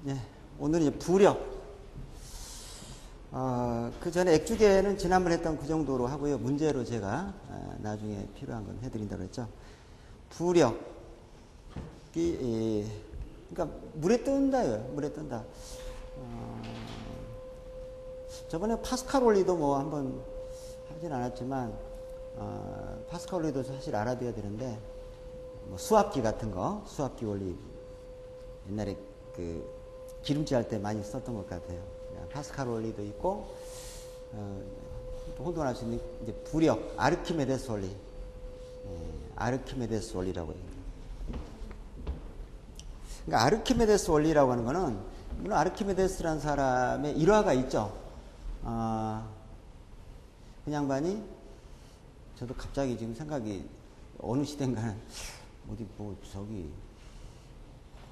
네, 오늘은 이제 부력. 그 전에 액주계는 지난번에 했던 그 정도로 하고요. 문제로 제가 나중에 필요한 건 해드린다고 했죠. 부력이, 그러니까 물에 뜬다요. 물에 뜬다. 저번에 파스칼 원리도 뭐 한번 하진 않았지만, 파스칼 원리도 사실 알아둬야 되는데, 뭐 수압기 같은 거, 수압기 원리 옛날에 그 기름칠 할 때 많이 썼던 것 같아요. 파스칼 원리도 있고, 혼돈할 수 있는 이제 부력, 아르키메데스 원리, 아르키메데스 원리라고 해요. 그러니까 아르키메데스 원리라고 하는 거는, 물론 아르키메데스라는 사람의 일화가 있죠. 그 양반이, 저도 갑자기 지금 생각이 어느 시대인가는 어디 뭐 저기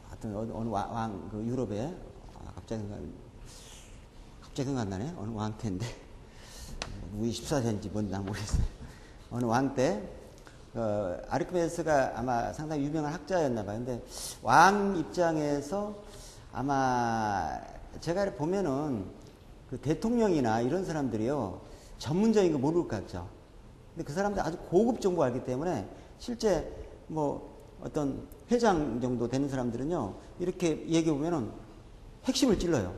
하여튼 어느 왕 그 유럽에 갑자기 생각 안 나네. 어느 왕 때인데 루이 14세인지 뭔지 난 모르겠어요. 어느 왕 때 아르키메데스가 아마 상당히 유명한 학자였나 봐요. 근데 왕 입장에서 아마 제가 보면은 그 대통령이나 이런 사람들이요 전문적인 거 모를 것 같죠. 근데 그 사람들 아주 고급 정보 알기 때문에 실제 뭐 어떤 회장 정도 되는 사람들은요 이렇게 얘기해 보면은 핵심을 찔러요.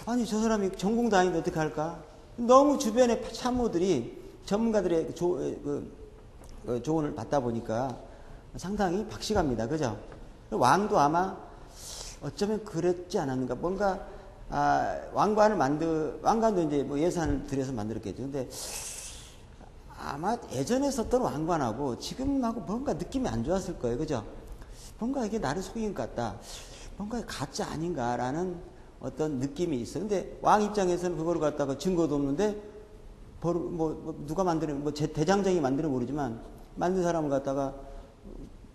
아니 저 사람이 전공도 아닌데 어떻게 할까? 너무 주변의 참모들이 전문가들의 조언을 받다 보니까 상당히 박식합니다. 그죠? 왕도 아마 어쩌면 그랬지 않았는가. 뭔가 왕관도 이제 뭐 예산을 들여서 만들었겠죠. 근데 아마 예전에 썼던 왕관하고 지금하고 뭔가 느낌이 안 좋았을 거예요. 그죠? 뭔가 이게 나를 속인 것 같다. 뭔가 가짜 아닌가라는 어떤 느낌이 있어요. 근데 왕 입장에서는 그거를 갖다가 증거도 없는데, 누가 만드는, 대장장이 만드는 모르지만, 만든 사람을 갖다가,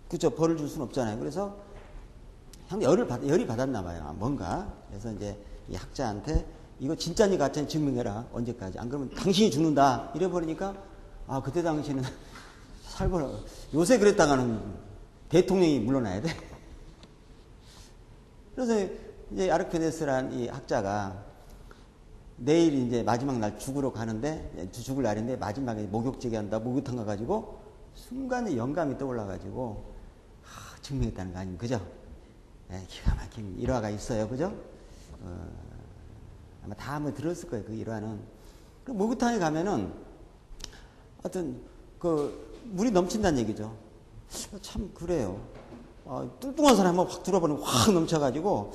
그죠? 벌을 줄 수는 없잖아요. 그래서, 열이 받았나 봐요. 뭔가. 그래서 이제 이 학자한테, 이거 진짜니 가짜니 증명해라. 언제까지. 안 그러면 당신이 죽는다. 이래버리니까, 그때 당시는 살벌, 요새 그랬다가는 대통령이 물러나야 돼. 그래서 이제 아르키메데스란 이 학자가 내일 이제 마지막 날 죽으러 가는데, 죽을 날인데 마지막에 목욕제기 한다, 목욕탕 가가지고 순간에 영감이 떠올라가지고, 증명했다는 거 아닙니까? 그죠? 기가 막힌 일화가 있어요. 그죠? 아마 다 한번 들었을 거예요. 그 일화는. 그 목욕탕에 가면은 하여튼 물이 넘친다는 얘기죠. 참 그래요. 뚱뚱한 사람 한번 확 들어버리면 확 넘쳐가지고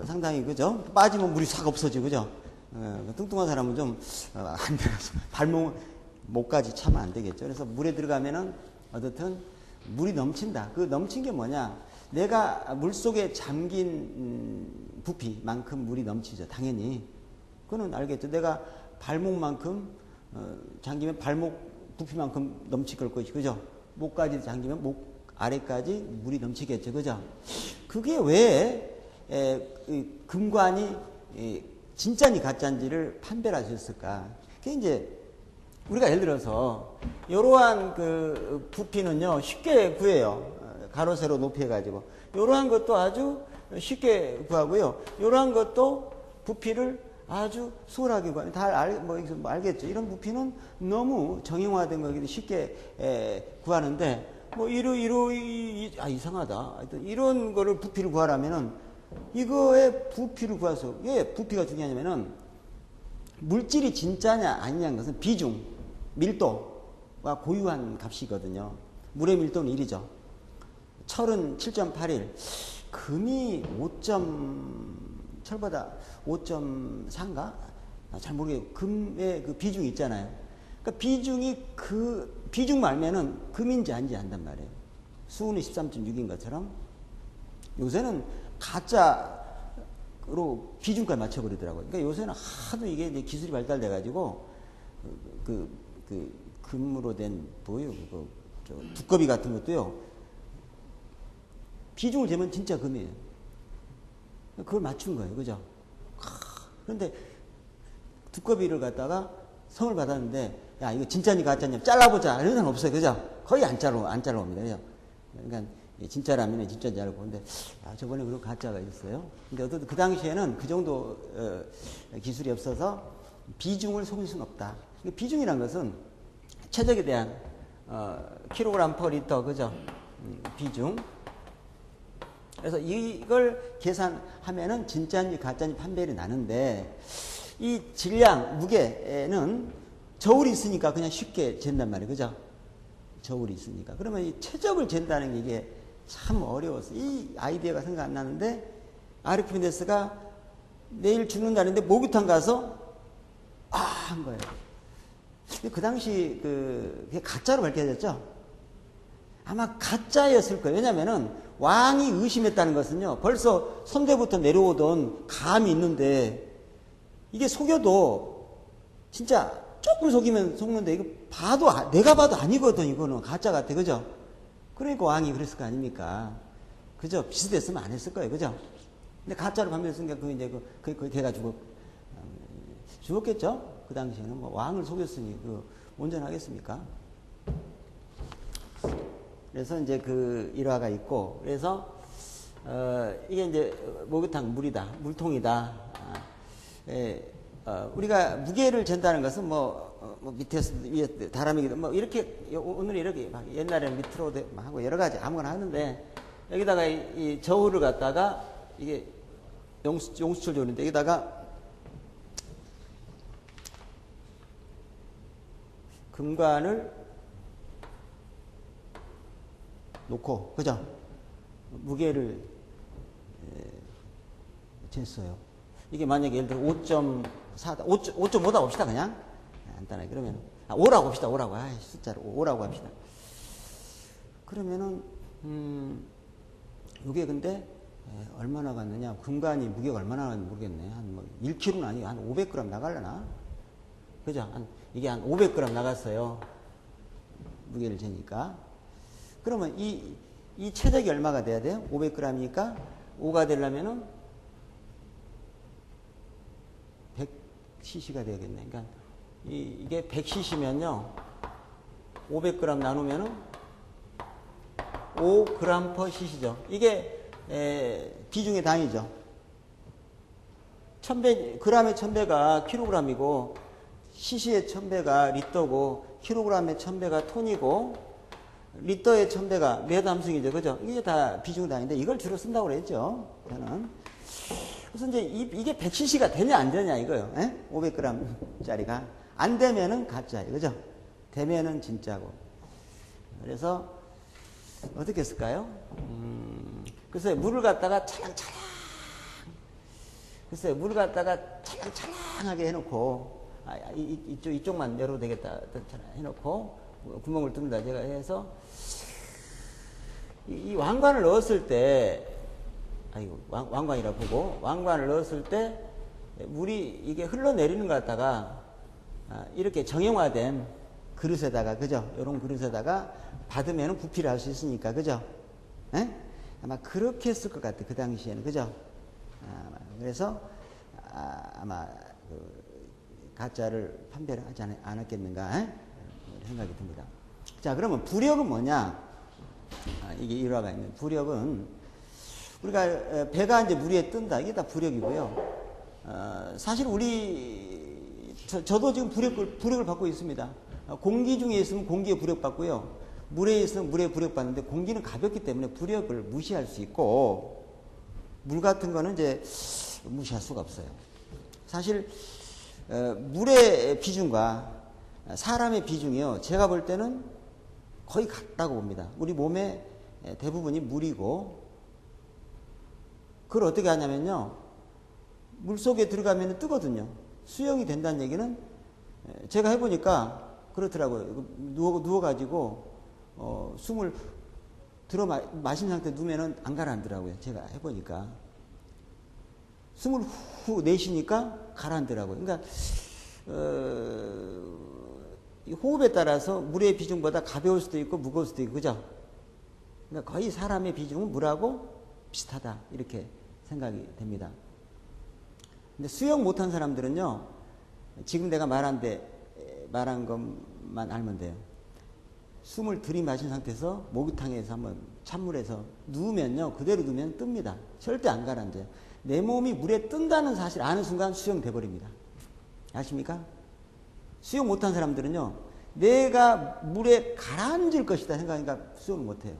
상당히 그죠? 빠지면 물이 싹 없어지고 그죠? 뚱뚱한 사람은 좀 안 돼서 목까지 차면 안 되겠죠. 그래서 물에 들어가면은 어떻든 물이 넘친다. 그 넘친 게 뭐냐? 내가 물 속에 잠긴 부피만큼 물이 넘치죠. 당연히. 그거는 알겠죠. 내가 발목만큼 잠기면 발목 부피만큼 넘칠 걸 것이 그죠? 목까지 잠기면 목 아래까지 물이 넘치겠죠. 그죠? 그게 왜 금관이 진짜니 가짜인지를 판별할 수 있을까? 그게 이제 우리가 예를 들어서 이러한 그 부피는요 쉽게 구해요. 가로 세로 높이 해가지고 이러한 것도 아주 쉽게 구하고요. 이러한 것도 부피를 아주 수월하게 구하는 알겠죠. 이런 부피는 너무 정형화된 거기 쉽게 구하는데 이상하다. 이런 거를 부피를 구하려면은 이거의 부피를 구해서 왜 부피가 중요하냐면은 물질이 진짜냐 아니냐는 것은 비중, 밀도가 고유한 값이거든요. 물의 밀도는 1이죠. 철은 7.81, 금이 철보다 5.4인가? 잘 모르겠어요. 금의 그 비중이 있잖아요. 그러니까 비중 말면은 금인지 아닌지 안단 말이에요. 수은이 13.6인 것처럼 요새는 가짜로 비중까지 맞춰버리더라고요. 그러니까 요새는 하도 이게 이제 기술이 발달돼가지고 금으로 된 두꺼비 같은 것도요. 비중을 재면 진짜 금이에요. 그걸 맞춘 거예요. 그죠? 그런데 두꺼비를 갖다가 성을 받았는데 야 이거 진짜니 가짜니 잘라보자 이런 사람 없어요. 그죠? 거의 안 잘라옵니다. 그죠? 그러니까 진짜라면 진짜인지 알고. 근데, 저번에 그런 가짜가 있었어요. 근데 어쨌든 그 당시에는 그 정도, 기술이 없어서 비중을 속일 수는 없다. 비중이란 것은 최적에 대한, 킬로그램 퍼 리터, 그죠? 비중. 그래서 이걸 계산하면은 진짜인지 가짜인지 판별이 나는데, 이 질량, 무게는 저울이 있으니까 그냥 쉽게 잰단 말이에요. 그죠? 저울이 있으니까. 그러면 이 최적을 잰다는 게 이게 참 어려웠어. 이 아이디어가 생각 안 나는데, 아르키메데스가 내일 죽는다는데 목욕탕 가서, 한 거예요. 그 당시 그게 가짜로 밝혀졌죠? 아마 가짜였을 거예요. 왜냐면은 왕이 의심했다는 것은요, 벌써 선대부터 내려오던 감이 있는데, 이게 속여도 진짜 조금 속이면 속는데, 이거 내가 봐도 아니거든, 이거는. 가짜 같아, 그죠? 그러니까 왕이 그랬을 거 아닙니까? 그죠? 비슷했으면 안 했을 거예요, 그죠? 근데 가짜로 판별했으니까, 걔가 죽었겠죠? 그 당시에는 뭐 왕을 속였으니, 온전하겠습니까? 그래서 이제 일화가 있고, 그래서, 이게 이제 목욕탕 물이다, 물통이다. 우리가 무게를 잰다는 것은 밑에서 위에 다람이기도 이렇게 오늘 이렇게 옛날에는 밑으로 하고 여러 가지 아무거나 하는데, 여기다가 이 저울을 갖다가 이게 용수철 저울인데, 여기다가 금관을 놓고, 그죠? 무게를 쟀어요. 이게 만약에 예를 들어 5.4다, 5.5다 봅시다, 그냥. 간단하게. 그러면, 5라고 봅시다, 5라고. 숫자로 5라고 합시다. 그러면은, 이게 근데, 얼마나 갔느냐. 금관이 무게가 얼마나 갔는지 모르겠네. 한 1kg는 아니고 한 500g 나가려나? 그죠? 이게 한 500g 나갔어요. 무게를 재니까. 그러면 이 최적이 얼마가 돼야 돼요? 500g이니까 5가 되려면은 100cc가 되겠네. 그러니까 이게 100cc면요. 500g 나누면은 5g per cc죠. 이게 비중의 단위죠. 1000배, g의 1000배가 킬로그램이고, cc의 1000배가 리터고, 킬로그램의 1000배가 톤이고, 리터의 1000배가 메다 함수이죠. 그죠? 이게 다 비중 단위인데, 이걸 주로 쓴다고 그랬죠. 저는. 그래서 이제 이게 100cc가 되냐 안 되냐 이거요. 500g 짜리가. 안 되면은 가짜예요. 그죠? 되면은 진짜고. 그래서 어떻게 했을까요? 글쎄 물을 갖다가 찰랑찰랑. 글쎄 물을 갖다가 찰랑찰랑하게 해놓고, 이쪽만 열어도 되겠다 해놓고 구멍을 뚫는다 제가 해서 이 왕관을 넣었을 때, 왕관이라 보고 왕관을 넣었을 때 물이 이게 흘러내리는 것 같다가 이렇게 정형화된 그릇에다가, 그죠? 이런 그릇에다가 받으면 부피를 알 수 있으니까, 그죠? 아마 그렇게 했을 것 같아, 그 당시에는, 그죠? 그래서 아마 가짜를 판별하지 않았겠는가 생각이 듭니다. 자, 그러면 부력은 뭐냐? 이게 일화가 있는 부력은, 우리가 배가 이제 물 위에 뜬다, 이게 다 부력이고요. 사실 저도 지금 부력을 받고 있습니다. 공기 중에 있으면 공기에 부력 받고요. 물에 있으면 물에 부력 받는데, 공기는 가볍기 때문에 부력을 무시할 수 있고, 물 같은 거는 이제 무시할 수가 없어요. 사실 물의 비중과 사람의 비중이요, 제가 볼 때는 거의 같다고 봅니다. 우리 몸의 대부분이 물이고, 그걸 어떻게 하냐면요, 물 속에 들어가면 뜨거든요. 수영이 된다는 얘기는 제가 해보니까 그렇더라고요. 누워가지고 숨을 마신 상태에 누우면은 안 가라앉더라고요. 제가 해보니까. 숨을 후 내쉬니까 가라앉더라고요. 그러니까 호흡에 따라서 물의 비중보다 가벼울 수도 있고 무거울 수도 있고, 그죠? 그러니까 거의 사람의 비중은 물하고 비슷하다, 이렇게 생각이 됩니다. 근데 수영 못한 사람들은요, 지금 내가 말한 것만 알면 돼요. 숨을 들이마신 상태에서 목욕탕에서 한번 찬물에서 누우면요, 그대로 누우면 뜹니다. 절대 안 가라앉아요. 내 몸이 물에 뜬다는 사실 아는 순간 수영돼 버립니다. 아십니까? 수영 못한 사람들은요, 내가 물에 가라앉을 것이다 생각하니까 수영을 못해요.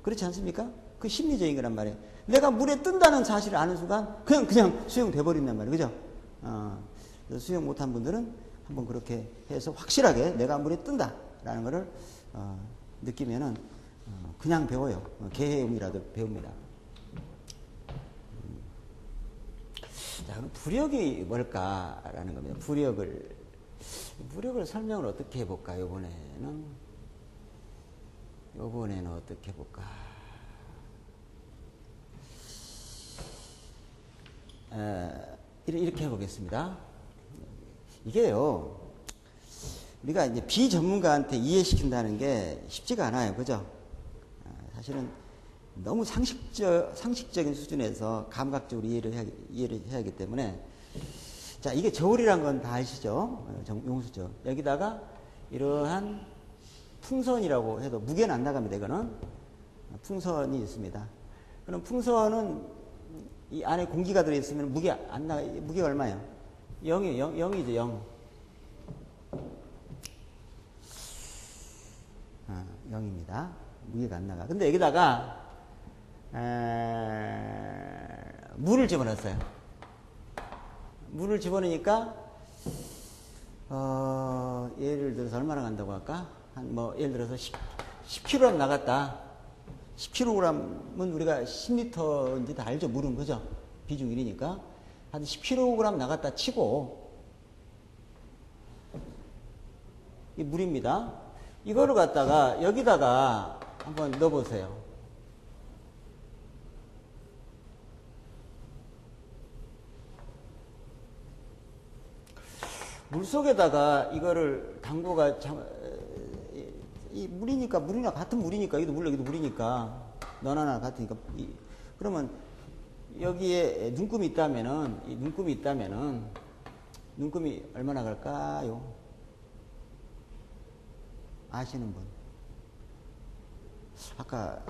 그렇지 않습니까? 그 심리적인 거란 말이에요. 내가 물에 뜬다는 사실을 아는 순간 그냥 수영돼 버린단 말이에요. 그죠? 수영 못한 분들은 한번 그렇게 해서 확실하게 내가 물에 뜬다라는 거를 느끼면은 그냥 배워요. 개해음이라도 배웁니다. 자, 그럼 부력이 뭘까라는 겁니다. 부력을 설명을 어떻게 해볼까? 이번에는 어떻게 해볼까? 이렇게 해보겠습니다. 이게요, 우리가 이제 비전문가한테 이해시킨다는 게 쉽지가 않아요. 그죠? 사실은 너무 상식적인 수준에서 감각적으로 이해를 해야 하기 때문에. 자, 이게 저울이란 건 다 아시죠? 용수죠. 여기다가 이러한 풍선이라고 해도 무게는 안 나갑니다. 이거는 풍선이 있습니다. 그럼 풍선은 이 안에 공기가 들어있으면 무게가 얼마예요? 0이에요. 0이죠, 0. 0입니다. 무게가 안 나가. 근데 여기다가 물을 집어넣었어요. 물을 집어넣으니까 예를 들어서 얼마나 간다고 할까? 예를 들어서 10kg 나갔다. 10kg은 우리가 10리터인지 다 알죠? 물은. 그죠? 비중 1이니까 한 10kg 나갔다 치고, 이 물입니다. 이거를 갖다가 여기다가 한번 넣어보세요. 물 속에다가 이거를 이 물이니까, 같은 물이니까, 여기도 물이니까, 너나나 같으니까, 그러면 여기에 눈금이 있다면은, 눈금이 얼마나 갈까요? 아시는 분? 아까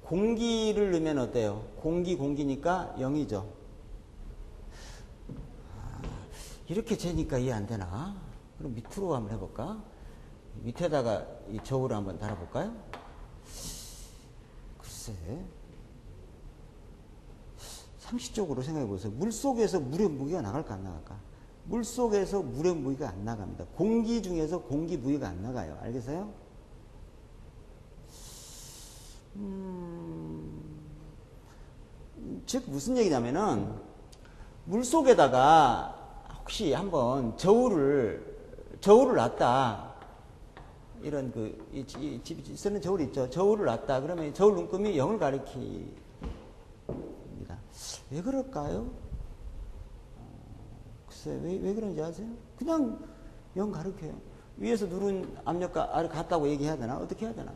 공기를 넣으면 어때요? 공기니까 0이죠. 이렇게 재니까 이해 안 되나? 그럼 밑으로 한번 해볼까? 밑에다가 이 저울을 한번 달아볼까요? 글쎄, 상식적으로 생각해 보세요. 물 속에서 물의 무게가 나갈까 안 나갈까? 물 속에서 물의 무게가 안 나갑니다. 공기 중에서 공기 무게가 안 나가요. 알겠어요? 즉 무슨 얘기냐면은 물 속에다가 혹시 한번 저울을 놨다. 이런 집에 쓰는 저울 있죠. 저울을 놨다. 그러면 저울 눈금이 0을 가리킵니다. 왜 그럴까요? 글쎄, 왜 그런지 아세요? 그냥 0 가리켜요. 위에서 누른 압력과 아래 같다고 얘기해야 되나? 어떻게 해야 되나?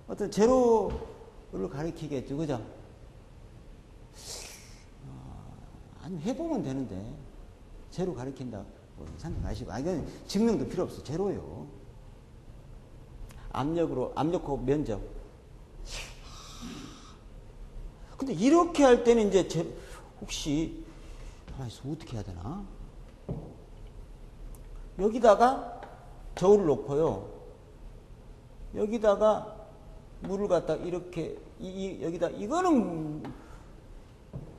어떤 제로를 가리키겠죠. 그죠? 아니, 해보면 되는데, 제로 가리킨다. 생각하시고. 이건 증명도 필요 없어. 제로요. 압력하고 면적. 근데 이렇게 할 때는 이제 혹시 어떻게 해야 되나? 여기다가 저울을 놓고요. 여기다가 물을 갖다 이렇게 여기다 이거는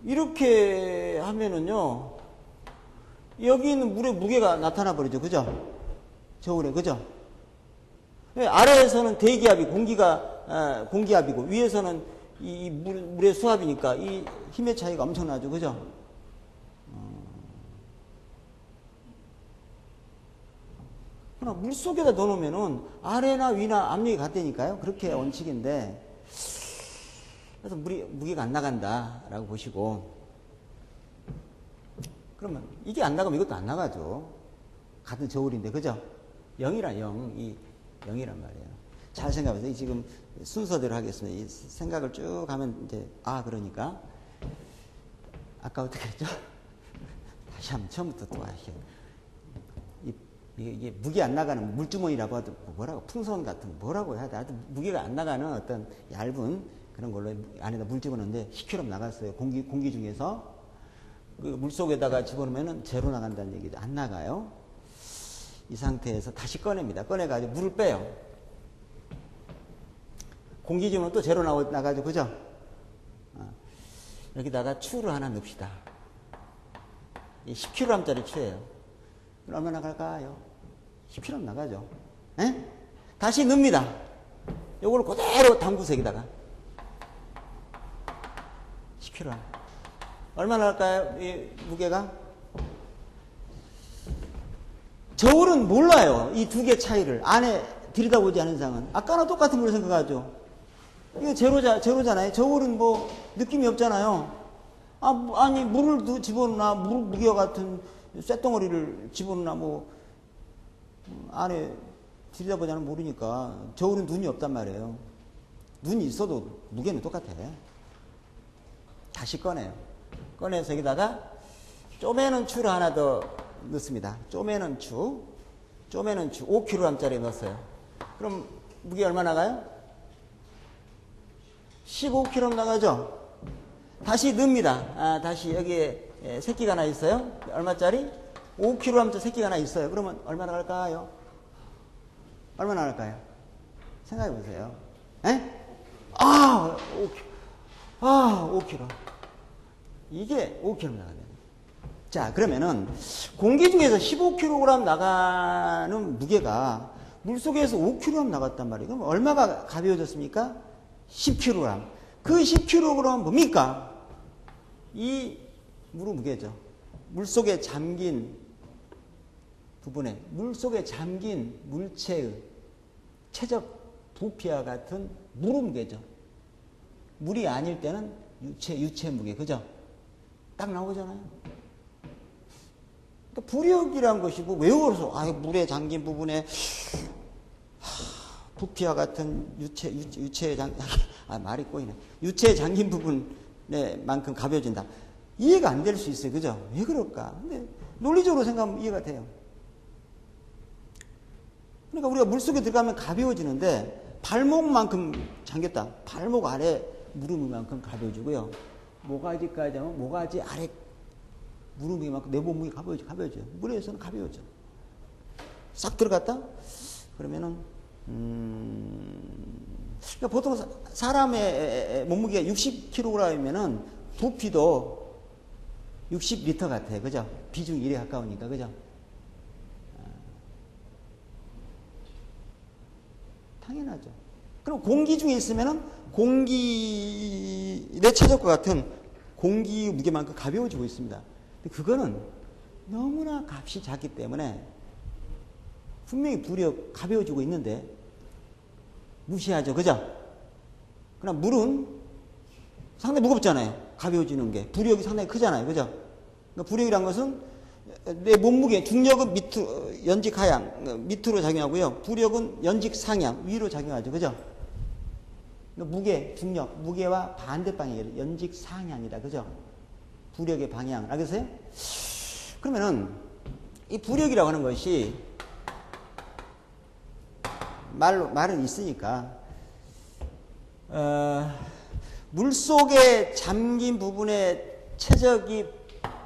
이렇게 하면은요. 여기 있는 물의 무게가 나타나 버리죠. 그죠? 저울에. 그죠? 아래에서는 대기압이 공기압이고 위에서는 이 물의 수압이니까 이 힘의 차이가 엄청나죠. 그죠? 그러나 물 속에다 넣어놓으면은 아래나 위나 압력이 같다니까요. 그렇게 원칙인데. 그래서 무게가 안 나간다라고 보시고. 그러면 이게 안 나가면 이것도 안 나가죠. 같은 저울인데. 그죠? 0이란 0이란 말이에요. 잘 생각해보세요. 지금 순서대로 하겠습니다. 이 생각을 쭉 하면 이제, 그러니까. 아까 어떻게 했죠? 다시 한번 처음부터 또 하시죠. 이게 무게 안 나가는 물주머니라고 하든 뭐라고 풍선 같은 거 뭐라고 해야 돼. 하여튼 무게가 안 나가는 어떤 얇은 그런 걸로 안에다 물 집어넣는데 10kg 나갔어요. 공기 중에서 그 물속에다가 집어넣으면 제로 나간다는 얘기죠. 안 나가요. 이 상태에서 다시 꺼냅니다. 꺼내가지고 물을 빼요. 공기 집어넣으면 또 제로 나가죠. 그죠? 여기다가 추를 하나 넣읍시다. 10kg짜리 추예요. 얼마나 나갈까요? 10kg 나가죠. 에? 다시 넣습니다. 요걸 그대로 담그세요. 여기다가 10kg. 얼마나 할까요? 이 무게가? 저울은 몰라요. 이 두 개 차이를. 안에 들여다보지 않은 이상은. 아까랑 똑같은 걸 생각하죠. 이거 제로잖아요. 저울은 뭐 느낌이 없잖아요. 아니 물을 집어넣나 물 무게와 같은 쇳덩어리를 집어넣나 뭐 안에 들여다보지 않으면 모르니까. 저울은 눈이 없단 말이에요. 눈이 있어도 무게는 똑같아. 다시 꺼내요. 꺼내서 여기다가 쪼매는 추를 하나 더 넣습니다. 쪼매는 추 5kg짜리 넣었어요. 그럼 무게 얼마 나가요? 15kg 나가죠? 다시 넣습니다. 다시 여기에 새끼가 하나 있어요. 얼마짜리? 5kg짜리 새끼가 하나 있어요. 그러면 얼마 나갈까요? 얼마 나갈까요? 생각해 보세요. 에? 5kg. 이게 5kg 나가네요. 자, 그러면은 공기 중에서 15kg 나가는 무게가 물속에서 5kg 나갔단 말이에요. 그럼 얼마가 가벼워졌습니까? 10kg. 그 10kg 뭡니까? 이 물의 무게죠. 물속에 잠긴 부분에 물속에 잠긴 물체의 최적 부피와 같은 물의 무게죠. 물이 아닐 때는 유체 무게. 그죠? 딱 나오잖아요. 그러니까 부력이란 것이 뭐 외워서 물에 잠긴 부분에 부피와 같은 유체에 말이 꼬이네. 유체에 잠긴 부분에만큼 가벼워진다. 이해가 안 될 수 있어요. 그죠? 왜 그럴까? 근데 논리적으로 생각하면 이해가 돼요. 그러니까 우리가 물속에 들어가면 가벼워지는데 발목만큼 잠겼다. 발목 아래 무릎만큼 가벼워지고요. 모가지까지 하면 모가지 아래 무릎만큼 내 몸무게 가벼워져요. 물에서는 가벼워져. 싹 들어갔다? 그러면은 그러니까 보통 사람의 몸무게가 60kg이면은 부피도 60리터 같아요. 그죠? 비중 1에 가까우니까. 그죠? 당연하죠. 그럼 공기 중에 있으면은 내 체적과 같은 공기 무게만큼 가벼워지고 있습니다. 근데 그거는 너무나 값이 작기 때문에 분명히 부력 가벼워지고 있는데 무시하죠. 그죠? 그러나 물은 상당히 무겁잖아요. 가벼워지는 게. 부력이 상당히 크잖아요. 그죠? 그러니까 부력이란 것은 내 몸무게, 중력은 밑으로, 연직 하향, 밑으로 작용하고요. 부력은 연직 상향, 위로 작용하죠. 그죠? 무게, 중력, 무게와 반대 방향이에요. 연직 상향이다. 그죠? 부력의 방향. 알겠어요? 그러면은, 이 부력이라고 하는 것이, 말은 있으니까, 물 속에 잠긴 부분의 최적이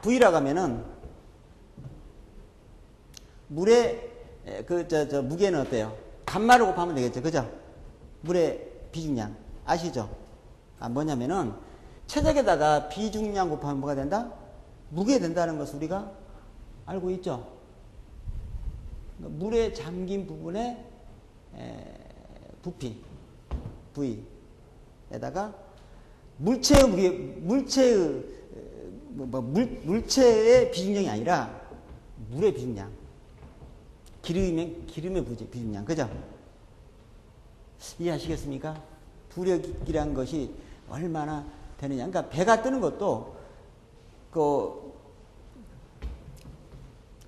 V라고 하면은, 물의, 무게는 어때요? 반말을 곱하면 되겠죠. 그죠? 물의 비중량. 아시죠? 뭐냐면은, 최적에다가 비중량 곱하면 뭐가 된다? 무게 된다는 것을 우리가 알고 있죠? 물에 잠긴 부분의 부피, V에다가 물체의 무게, 물체의 비중량이 아니라 물의 비중량. 기름의 비중량. 그죠? 이해하시겠습니까? 부력이란 것이 얼마나 되느냐. 그러니까 배가 뜨는 것도,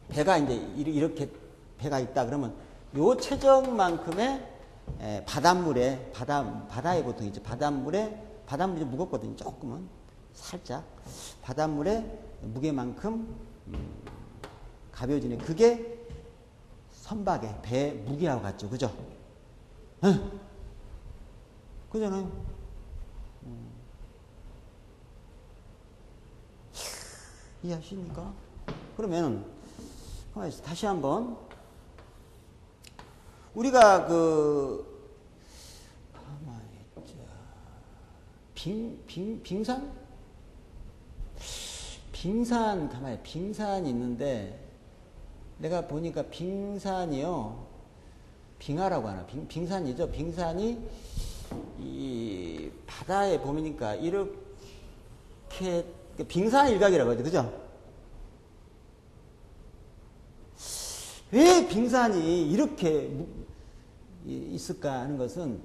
배가 이제 이렇게 배가 있다 그러면 요 체적만큼의 바다에 보통 있죠. 바닷물이 좀 무겁거든요. 조금은. 살짝. 바닷물의 무게만큼 가벼워지네. 그게 선박에 배 무게하고 같죠. 그죠? 응? 그잖아요. 이해하십니까? 그러면 다시 한번 우리가 빙산? 빙산이 있는데 내가 보니까 빙산이요. 빙하라고 하나? 빙산이죠. 빙산이 이 바다에 보니까 이렇게 빙산 일각이라고 하죠. 그죠? 왜 빙산이 이렇게 있을까 하는 것은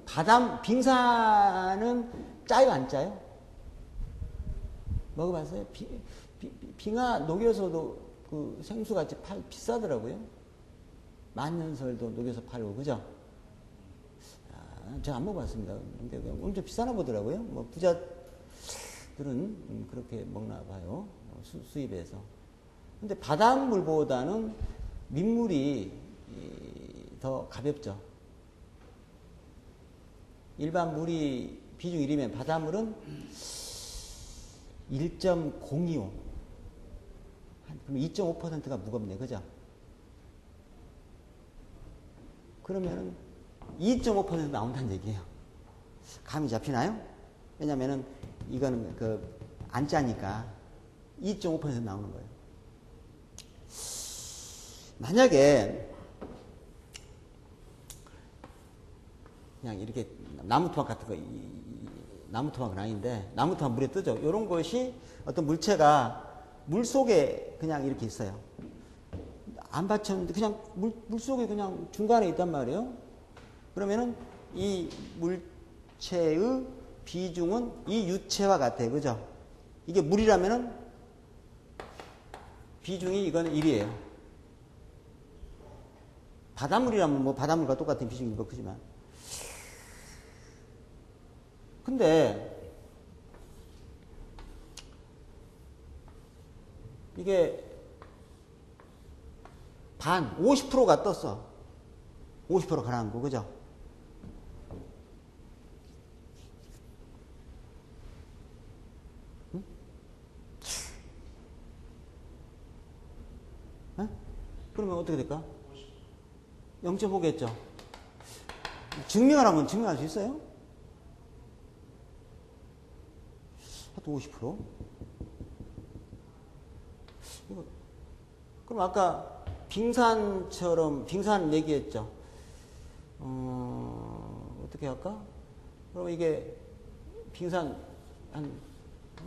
빙산은 짜요, 안 짜요? 먹어봤어요? 빙하 녹여서도 그 생수같이 비싸더라고요. 만년설도 녹여서 팔고, 그죠? 제가 안 먹어봤습니다. 근데 엄청 비싸나 보더라고요. 뭐 부자들은 그렇게 먹나 봐요. 수입해서. 근데 바닷물보다는 민물이 더 가볍죠. 일반 물이 비중 1이면 바닷물은 1.025. 그럼 2.5%가 무겁네. 그죠? 그러면은 2.5% 나온다는 얘기예요. 감이 잡히나요? 왜냐면은 이거는 안 짜니까 2.5% 나오는 거예요. 만약에 그냥 이렇게 나무토막 같은 거, 나무토막은 아닌데 나무토막 물에 뜨죠. 이런 것이 어떤 물체가 물 속에 그냥 이렇게 있어요. 안 받쳤는데 그냥 물 속에 그냥 중간에 있단 말이에요. 그러면은 이 물체의 비중은 이 유체와 같아요. 그죠? 이게 물이라면은 비중이 이거는 1이에요. 바닷물이라면 뭐 바닷물과 똑같은 비중인 거 크지만. 근데 이게 50%가 떴어. 50% 가라앉고, 그죠? 응? 응? 그러면 어떻게 될까? 0.5겠죠? 증명하라면 증명할 수 있어요? 하여튼 50%? 이거, 그럼 아까 빙산처럼, 빙산 얘기했죠? 어떻게 할까? 그럼 이게 빙산,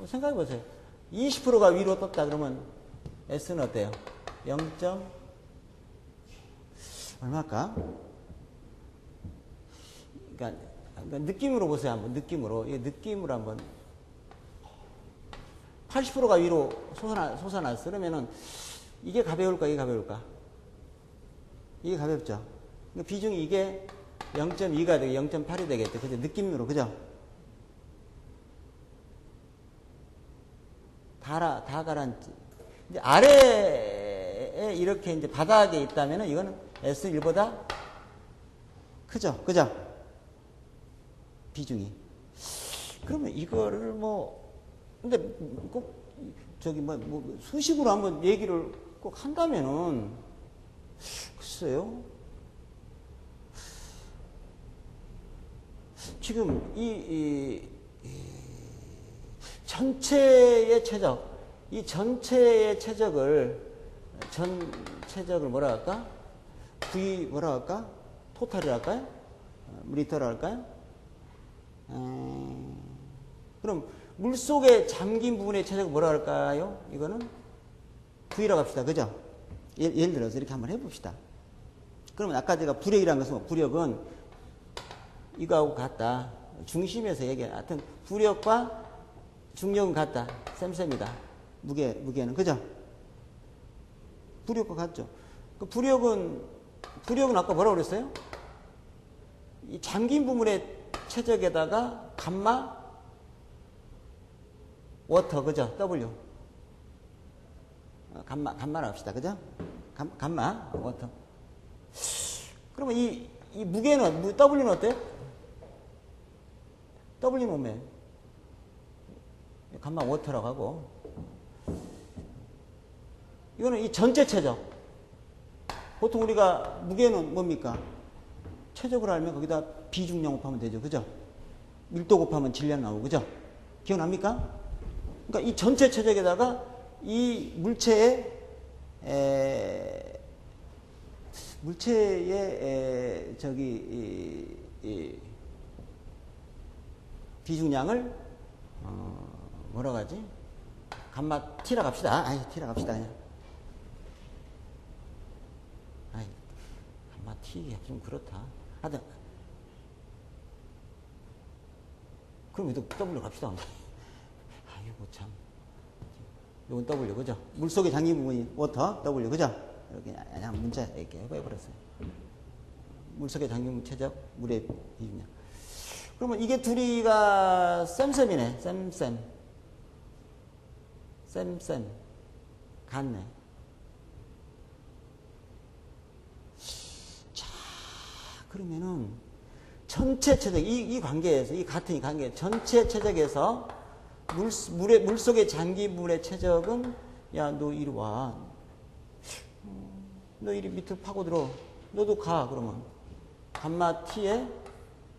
생각해 보세요. 20%가 위로 떴다 그러면 S는 어때요? 0. 얼마일까? 그러니까 느낌으로 보세요. 한번 느낌으로. 이게 느낌으로 한번 80%가 위로 솟아났어. 그러면은 이게 가벼울까? 이게 가벼울까? 이게 가볍죠. 그러니까 비중이 이게 0.2가 되게 0.8이 되겠죠. 그죠? 느낌으로. 그죠? 다 가라앉지. 이제 아래에 이렇게 이제 바닥에 있다면은 이거는 S1보다 크죠? 그죠? 비중이. 그러면 이거를 근데 꼭 수식으로 한번 얘기를 꼭 한다면은, 글쎄요. 지금 전체의 최적, 이 전체의 최적을 뭐라 할까? V 뭐라 할까? 토탈이라 할까요? 리터라 할까요? 그럼 물 속에 잠긴 부분의 최적을 뭐라 할까요? 이거는 V라고 합시다. 그죠? 예를 들어서 이렇게 한번 해봅시다. 그러면 아까 제가 부력이라는 것은 부력은 이거하고 같다. 중심에서 얘기해. 하여튼 부력과 중력은 같다. 쌤쌤이다. 무게는. 그죠? 부력과 같죠? 그 부력은 아까 뭐라고 그랬어요? 이 잠긴 부분의 최적에다가 감마 워터, 그죠? W. 감마라 합시다. 그죠? 감마 워터. 그러면 이 무게는, W는 어때? W는 오면 감마 워터라고 하고, 이거는 이 전체 최적. 보통 우리가 무게는 뭡니까? 최적을 알면 거기다 비중량 곱하면 되죠. 그죠? 밀도 곱하면 질량 나오고, 그죠? 기억납니까? 그러니까 이 전체 최적에다가 이 물체의 비중량을 뭐라고 하지? 감마 T라 갑시다. T라 갑시다. 그냥. 감마 T 좀 그렇다. 하여튼 그럼 이거 W 갑시다. 아이고 참. 이건 W 그죠? 물속의 장기 부분이 워터 W 그죠? 이렇게 그냥 문자 이렇게 해버렸어요. 물속의 장기 부분 최적 물의 비중량. 그러면 이게 둘이가 쌤이네. 쌤. 같네. 자, 그러면은 전체 최적, 이 관계에서, 이 같은 관계, 전체 최적에서 물속의 장기물의 최적은, 야, 너 이리 와. 너 이리 밑으로 파고들어. 너도 가, 그러면. 감마 T에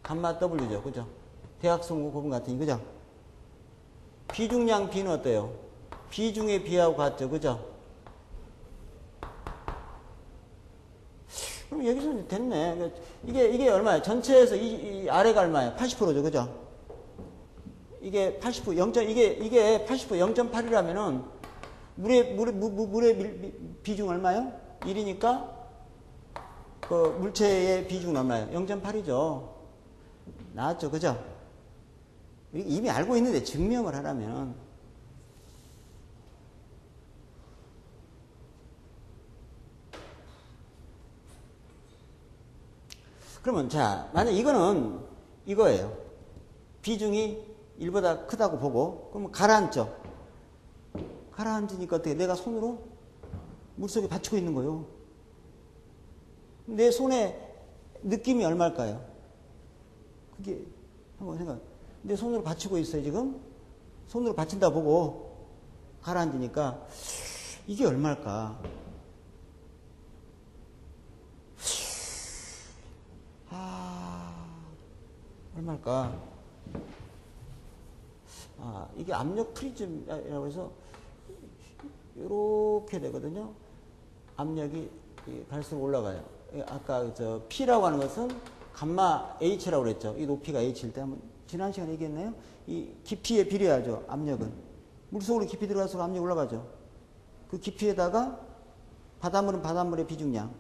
감마 W죠. 그죠? 대각선과 고분 같으니, 그죠? 비중량 B는 어때요? 비중의 B하고 같죠. 그죠? 그럼 여기서 됐네. 이게 얼마야? 전체에서 이 아래가 얼마야? 80%죠. 그죠? 이게 80%, 이게 80%, 0.8이라면은, 물의 비중 얼마요? 1이니까, 그 물체의 비중은 얼마예요? 0.8이죠. 나왔죠. 그죠? 이미 알고 있는데 증명을 하라면, 그러면 자, 만약 이거는 이거예요. 비중이 1보다 크다고 보고, 그러면 가라앉죠. 가라앉으니까 어떻게? 내가 손으로 물속에 받치고 있는 거예요. 내 손에 느낌이 얼마일까요? 그게 한번 생각. 내 손으로 받치고 있어요, 지금. 손으로 받친다 보고 가라앉으니까 이게 얼마일까? 얼마일까? 이게 압력 프리즘이라고 해서 이렇게 되거든요. 압력이 갈수록 올라가요. 아까 저 P라고 하는 것은 감마 H라고 그랬죠. 이 높이가 H일 때 한번 지난 시간에 얘기했나요? 이 깊이에 비례하죠. 압력은. 물속으로 깊이 들어갈수록 압력이 올라가죠. 그 깊이에다가 바닷물은 바닷물의 비중량,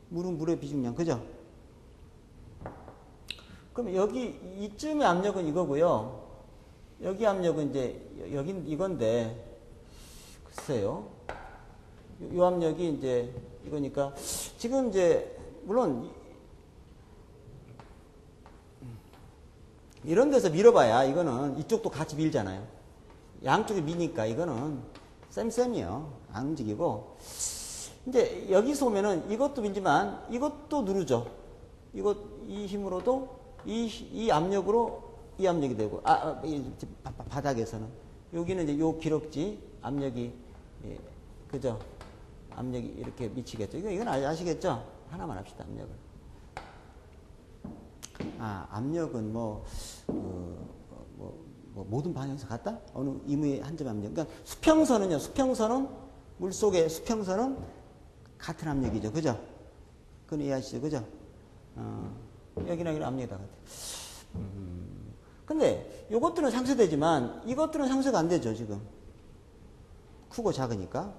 물은 물의 비중량, 그죠? 그럼 여기 이쯤의 압력은 이거고요. 여기 압력은 이제 여긴 이건데 글쎄요. 요 압력이 이제 이거니까 지금 이제 물론 이런 데서 밀어봐야 이거는 이쪽도 같이 밀잖아요. 양쪽이 미니까 이거는 쌤이요. 안 움직이고 이제 여기서 오면은 이것도 밀지만 이것도 누르죠. 이 힘으로도 이 압력으로 이 압력이 되고 바닥에서는 여기는 이제 요 기록지 압력이 그죠? 압력이 이렇게 미치겠죠. 이건 아시겠죠? 하나만 합시다. 압력을. 압력은 모든 방향에서 같다? 어느 임의의 한 점 압력. 그러니까 수평선은 물속의 수평선은 같은 압력이죠. 그죠? 그건 이해하시죠? 그죠? 여기랑 압력이 다 같아요. 근데 요것들은 상쇄되지만 이것들은 상쇄가 안 되죠, 지금. 크고 작으니까.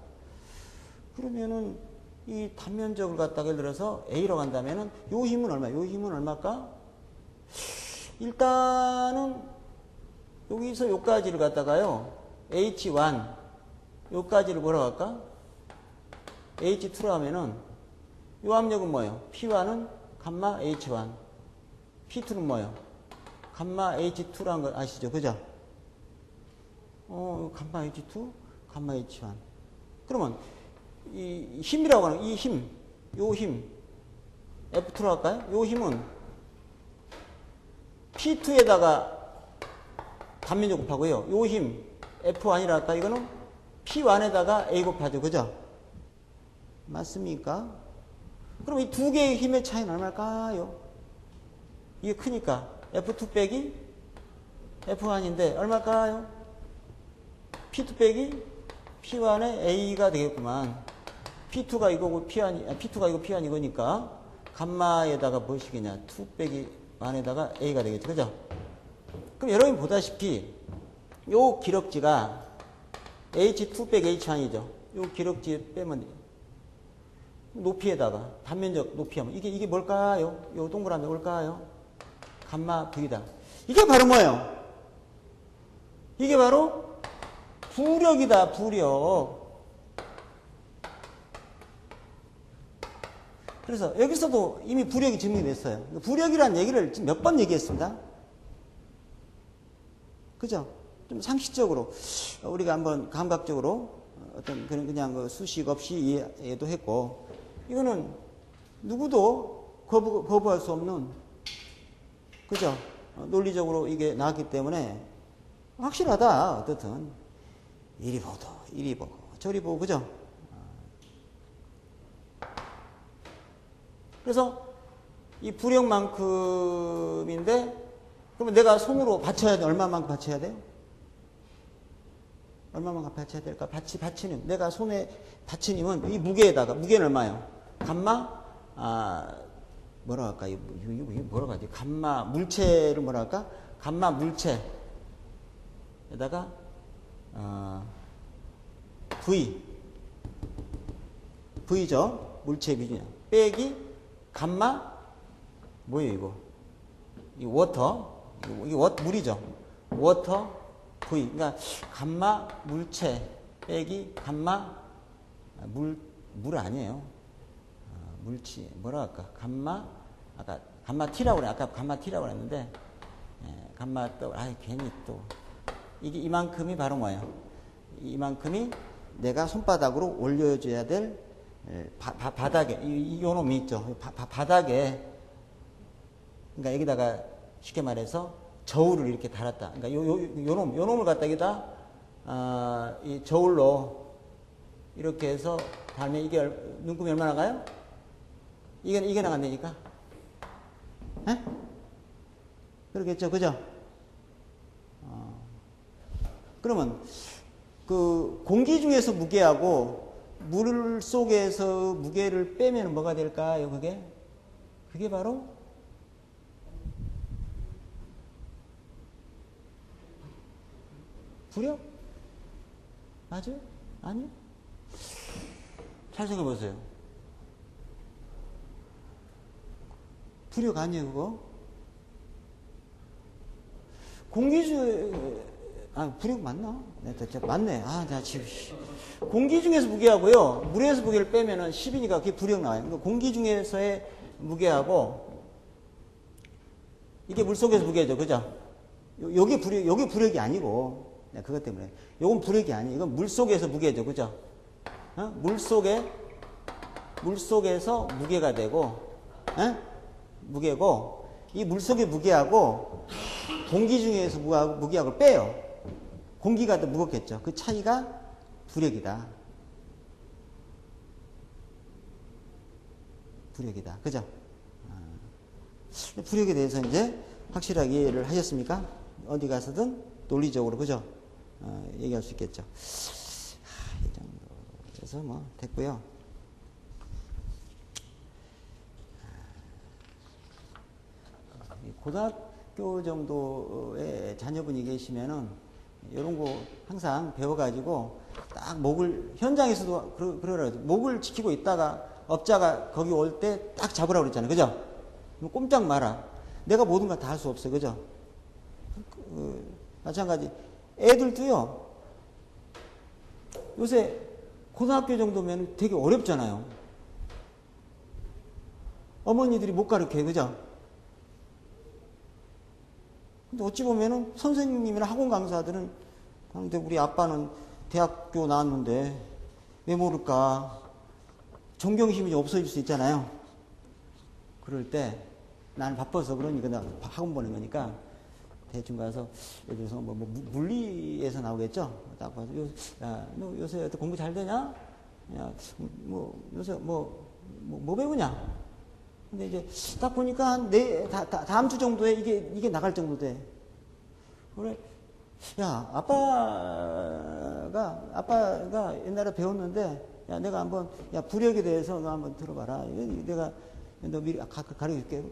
그러면은 이 단면적을 갖다가 예를 들어서 A로 간다면은 요 힘은 얼마야? 요 힘은 얼마일까? 일단은 여기서 요까지를 갖다가요. H1 요까지를 뭐라고 할까? H2로 하면은 요 압력은 뭐예요? P1은 감마 H1 P2는 뭐예요? 감마 H2라는 거 아시죠? 그죠? 감마 H2, 감마 H1. 그러면 이 힘이라고 하는 이 힘, 요 힘, F2로 할까요? 요 힘은 P2에다가 단면적 곱하고요. 요 힘 F1이라 할까? 이거는 P1에다가 A 곱하죠. 그죠? 맞습니까? 그럼 이 두 개의 힘의 차이는 얼마일까요? 이게 크니까 F2 빼기 F1인데 얼마일까요? P2 빼기 P1의 A가 되겠구만. P2가 이거고 P2가 이거 P1 이거니까 감마에다가 무엇이겠냐? 2 빼기 1에다가 A가 되겠죠. 그죠? 그럼 여러분이 보다시피 요 기럭지가 H2 빼기 H1이죠. 요 기럭지 빼면 높이에다가 단면적 높이하면 이게 뭘까요? 요 동그라미 뭘까요? 감마 V다. 이게 바로 뭐예요? 이게 바로 부력이다. 부력. 그래서 여기서도 이미 부력이 증명이 됐어요. 부력이라는 얘기를 몇 번 얘기했습니다. 그죠? 좀 상식적으로 우리가 한번 감각적으로 어떤 그냥 그 수식 없이 이해도 했고, 이거는 누구도 거부할 수 없는, 그죠? 논리적으로 이게 나왔기 때문에 확실하다. 어떻든 이리 보고 저리 보고, 그죠? 그래서 이 부력만큼인데, 그러면 내가 손으로 받쳐야 돼. 얼마만큼 받쳐야 돼요? 얼마만큼 받쳐야 될까? 받치는, 내가 손에 받친 힘은 이 무게에다가, 무게는 얼마예요? 감마, 뭐라 할까? 이거 뭐라고 하지? 감마 물체를 뭐라 할까? 감마 물체에다가, V죠? 물체 비중이야. 빼기, 감마, 뭐예요, 이거? 이 워터, 이게 물이죠. 워터, V. 그러니까, 감마, 물체, 빼기, 감마, 물 아니에요. 물치, 뭐라 할까? 감마, 아까 감마 T라고 그래. 아까 감마 T라고 그랬는데, 감마 또, 괜히 또. 이게 이만큼이 바로 뭐예요? 이만큼이 내가 손바닥으로 올려줘야 될, 바닥에, 요 놈이 있죠. 바닥에, 그러니까 여기다가 쉽게 말해서 저울을 이렇게 달았다. 그러니까 요 놈을 갖다 여기다, 이 저울로 이렇게 해서 달면 이게 눈금이 얼마나 가요? 이게 나간다니까? 에? 그러겠죠. 그죠? 그러면 그 공기 중에서 무게하고 물 속에서 무게를 빼면 뭐가 될까요? 그게 바로 부력? 맞아요? 아니요? 잘 생각해 보세요. 부력 아니에요, 그거? 부력 맞나? 맞네. 나 지금. 공기 중에서 무게하고요, 물에서 무게를 빼면은 10이니까 그게 부력 나와요. 그러니까 공기 중에서의 무게하고, 이게 물 속에서 무게죠, 그죠? 요게 부력이 아니고, 그것 때문에. 요건 부력이 아니에요. 이건 물 속에서 무게죠, 그죠? 물 속에서 무게가 되고, 무게고, 이 물 속의 무게하고 공기 중에서 무게하고 빼요. 공기가 더 무겁겠죠. 그 차이가 부력이다. 그죠? 부력에 대해서 이제 확실하게 이해를 하셨습니까? 어디 가서든 논리적으로, 그죠? 얘기할 수 있겠죠. 이 정도. 그래서 뭐, 됐고요. 고등학교 정도의 자녀분이 계시면은 이런 거 항상 배워가지고 딱 현장에서도 그러라고 목을 지키고 있다가 업자가 거기 올 때 딱 잡으라고 그랬잖아요. 그죠? 꼼짝 마라. 내가 모든 걸 다 할 수 없어요. 그죠? 마찬가지. 애들도요, 요새 고등학교 정도면 되게 어렵잖아요. 어머니들이 못 가르쳐요. 그죠? 근데 어찌 보면은 선생님이나 학원 강사들은, 근데 우리 아빠는 대학교 나왔는데 왜 모를까? 존경심이 없어질 수 있잖아요. 그럴 때 나는 바빠서 그러니까 나 학원 보는 거니까 대충 가서 예를 들어서 뭐 물리에서 나오겠죠. 딱 봐서 야, 너 요새 공부 잘 되냐? 야, 뭐 요새 뭐 배우냐? 근데 이제 딱 보니까 다음 주 정도에 이게 나갈 정도 돼. 그래. 야, 아빠가 옛날에 배웠는데, 야, 내가 한번, 야, 부력에 대해서 너 한번 들어봐라. 내가 너 미리 가르쳐 줄게.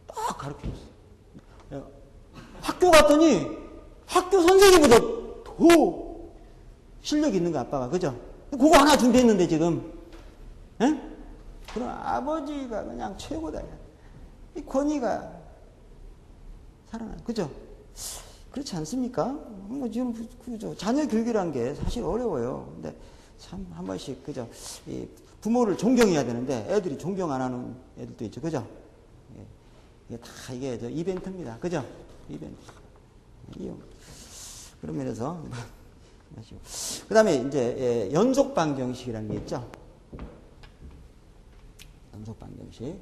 딱 가르쳐 줬어. 야, 학교 갔더니 학교 선생님보다 더 실력이 있는 거 아빠가. 그죠? 그거 하나 준비했는데 지금. 에? 그럼 아버지가 그냥 최고다. 이 권위가 살아나. 그죠? 그렇지 않습니까? 뭐 지금 그죠? 자녀 교육이란 게 사실 어려워요. 근데 참 한 번씩 그죠? 이 부모를 존경해야 되는데 애들이 존경 안 하는 애들도 있죠. 그죠? 이게 다 이게 저 이벤트입니다. 그죠? 이벤트. 그런 면에서 그다음에 이제 연속 방정식이라는 게 있죠. 연속 방정식.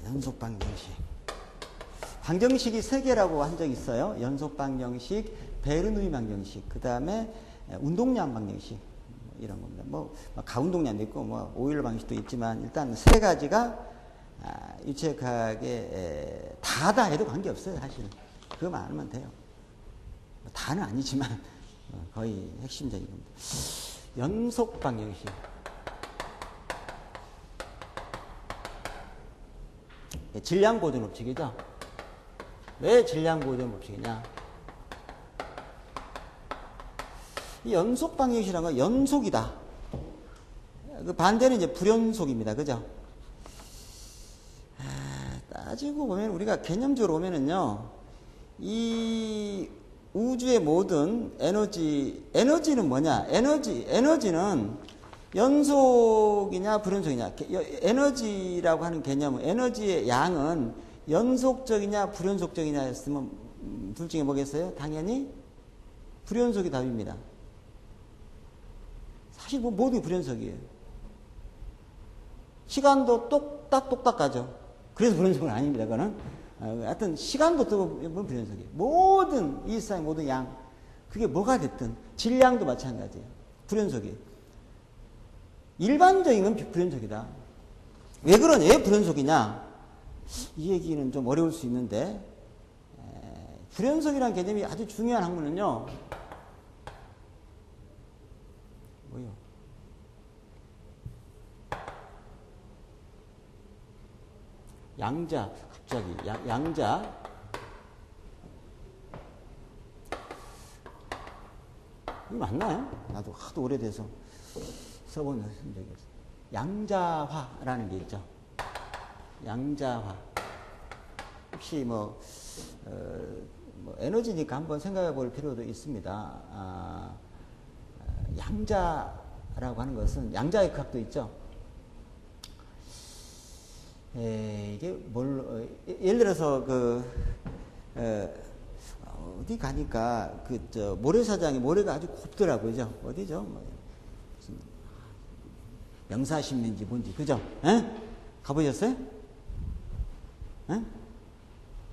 연속 방정식. 방정식이 3개라고 한 적 있어요. 연속 방정식, 베르누이 방정식, 그 다음에 운동량 방정식. 이런 겁니다. 뭐, 가운동량도 있고, 뭐, 오일러 방식도 있지만, 일단 3가지가 유체역학에 다다 해도 관계없어요, 사실. 그거만 알면 돼요. 다는 아니지만, 거의 핵심적인 겁니다. 연속 방정식. 질량보존 법칙이죠. 왜 질량보존 법칙이냐? 이 연속 방정식이라는 건 연속이다. 그 반대는 이제 불연속입니다. 그죠? 따지고 보면 우리가 개념적으로 보면은요, 이 우주의 모든 에너지는 뭐냐? 에너지는 연속이냐 불연속이냐. 에너지라고 하는 개념은 에너지의 양은 연속적이냐 불연속적이냐 했으면 둘 중에 뭐겠어요? 당연히 불연속이 답입니다. 사실 뭐 모두 불연속이에요. 시간도 똑딱 가죠. 그래서 불연속은 아닙니다. 그거는 하여튼 시간도 또 불연속이에요. 모든 이 세상의 모든 양, 그게 뭐가 됐든 질량도 마찬가지예요. 불연속이에요. 일반적인 건 불연속이다. 왜 그러냐? 왜 불연속이냐? 이 얘기는 좀 어려울 수 있는데, 불연속이라는 개념이 아주 중요한 학문은요, 뭐요? 양자, 갑자기, 양자. 이거 맞나요? 나도 하도 오래돼서 써본 적이 없어요. 양자화라는 게 있죠. 양자화. 혹시 뭐 에너지니까 한번 생각해 볼 필요도 있습니다. 양자라고 하는 것은 양자역학도 있죠. 이게 예를 들어서 어디 가니까 모래사장에 모래가 아주 곱더라고요. 그죠? 어디죠? 무슨 영사심리인지 뭔지, 그죠? 에? 가보셨어요? 에?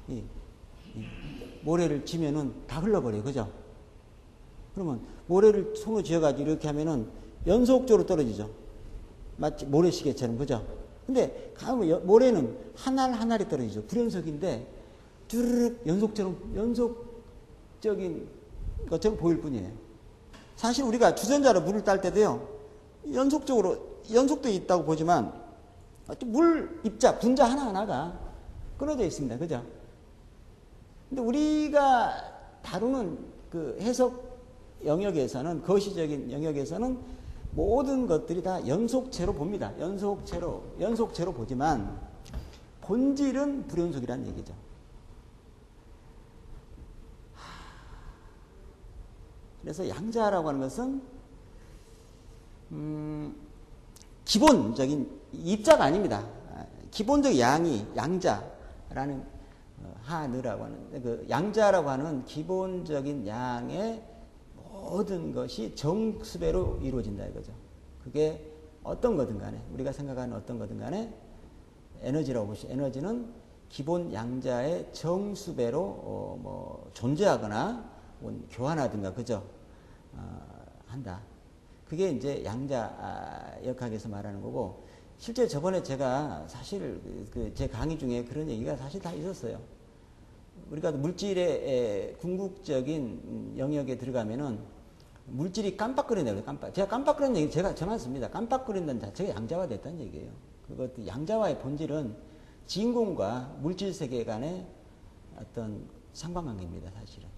이 모래를 치면은 다 흘러버려요. 그죠? 그러면 모래를 손으로 쥐어가지고 이렇게 하면은 연속적으로 떨어지죠. 마치 모래시계처럼, 그죠? 근데 가면 모래는 한 알 한 알이 떨어지죠. 불연속인데 쭈르륵 연속적인 것처럼 보일 뿐이에요. 사실 우리가 주전자로 물을 딸 때도요, 연속도 있다고 보지만 물 입자, 분자 하나하나가 끊어져 있습니다. 그죠? 근데 우리가 다루는 그 해석 영역에서는, 거시적인 영역에서는 모든 것들이 다 연속체로 봅니다. 연속체로 보지만 본질은 불연속이라는 얘기죠. 그래서 양자라고 하는 것은 기본적인 입자가 아닙니다. 기본적 양이 양자라는 하느라고 하는 그 양자라고 하는 기본적인 양의 모든 것이 정수배로 이루어진다 이거죠. 그게 어떤 거든 간에, 우리가 생각하는 어떤 거든 간에 에너지라고 보시죠. 에너지는 기본 양자의 정수배로 뭐 존재하거나 교환하든가 그죠? 한다. 그게 이제 양자 역학에서 말하는 거고, 실제 저번에 제가 사실 제 강의 중에 그런 얘기가 사실 다 있었어요. 우리가 물질의 궁극적인 영역에 들어가면은 물질이 깜빡거린다고요. 제가 깜빡거리는 얘기 저만 씁니다. 깜빡거린다는 자체가 양자화 됐다는 얘기예요. 그것도 양자화의 본질은 진공과 물질 세계 간의 어떤 상관관계입니다. 사실은.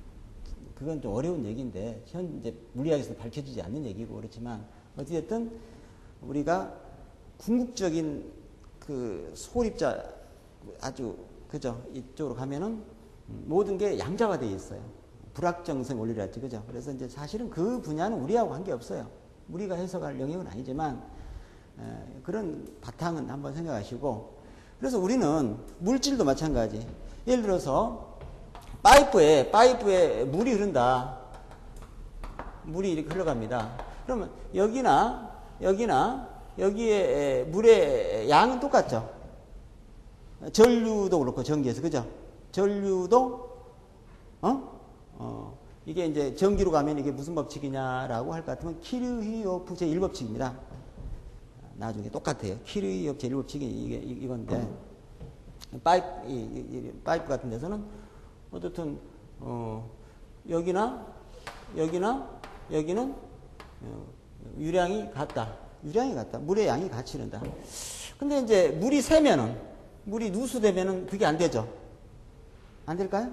그건 좀 어려운 얘기인데 현재 물리학에서 밝혀지지 않는 얘기고 그렇지만 어찌됐든 우리가 궁극적인 그 소립자 아주 그죠? 이쪽으로 가면은 모든 게 양자화되어 있어요. 불확정성 원리랄지 그죠? 그래서 이제 사실은 그 분야는 우리하고 관계 없어요. 우리가 해석할 영역은 아니지만 그런 바탕은 한번 생각하시고, 그래서 우리는 물질도 마찬가지. 예를 들어서 파이프에 물이 흐른다. 물이 이렇게 흘러갑니다. 그러면 여기에 물의 양은 똑같죠. 전류도 그렇고 전기에서 그죠? 전류도 이게 이제 전기로 가면 이게 무슨 법칙이냐라고 할 것 같으면 키르히오프 제1법칙입니다. 나중에 똑같아요. 키르히오프 제1법칙이 이건데 파이프 같은 데서는 어쨌든 여기는 유량이 같다. 물의 양이 같이 흐른다. 근데 이제 물이 누수되면은 그게 안 되죠. 안 될까요?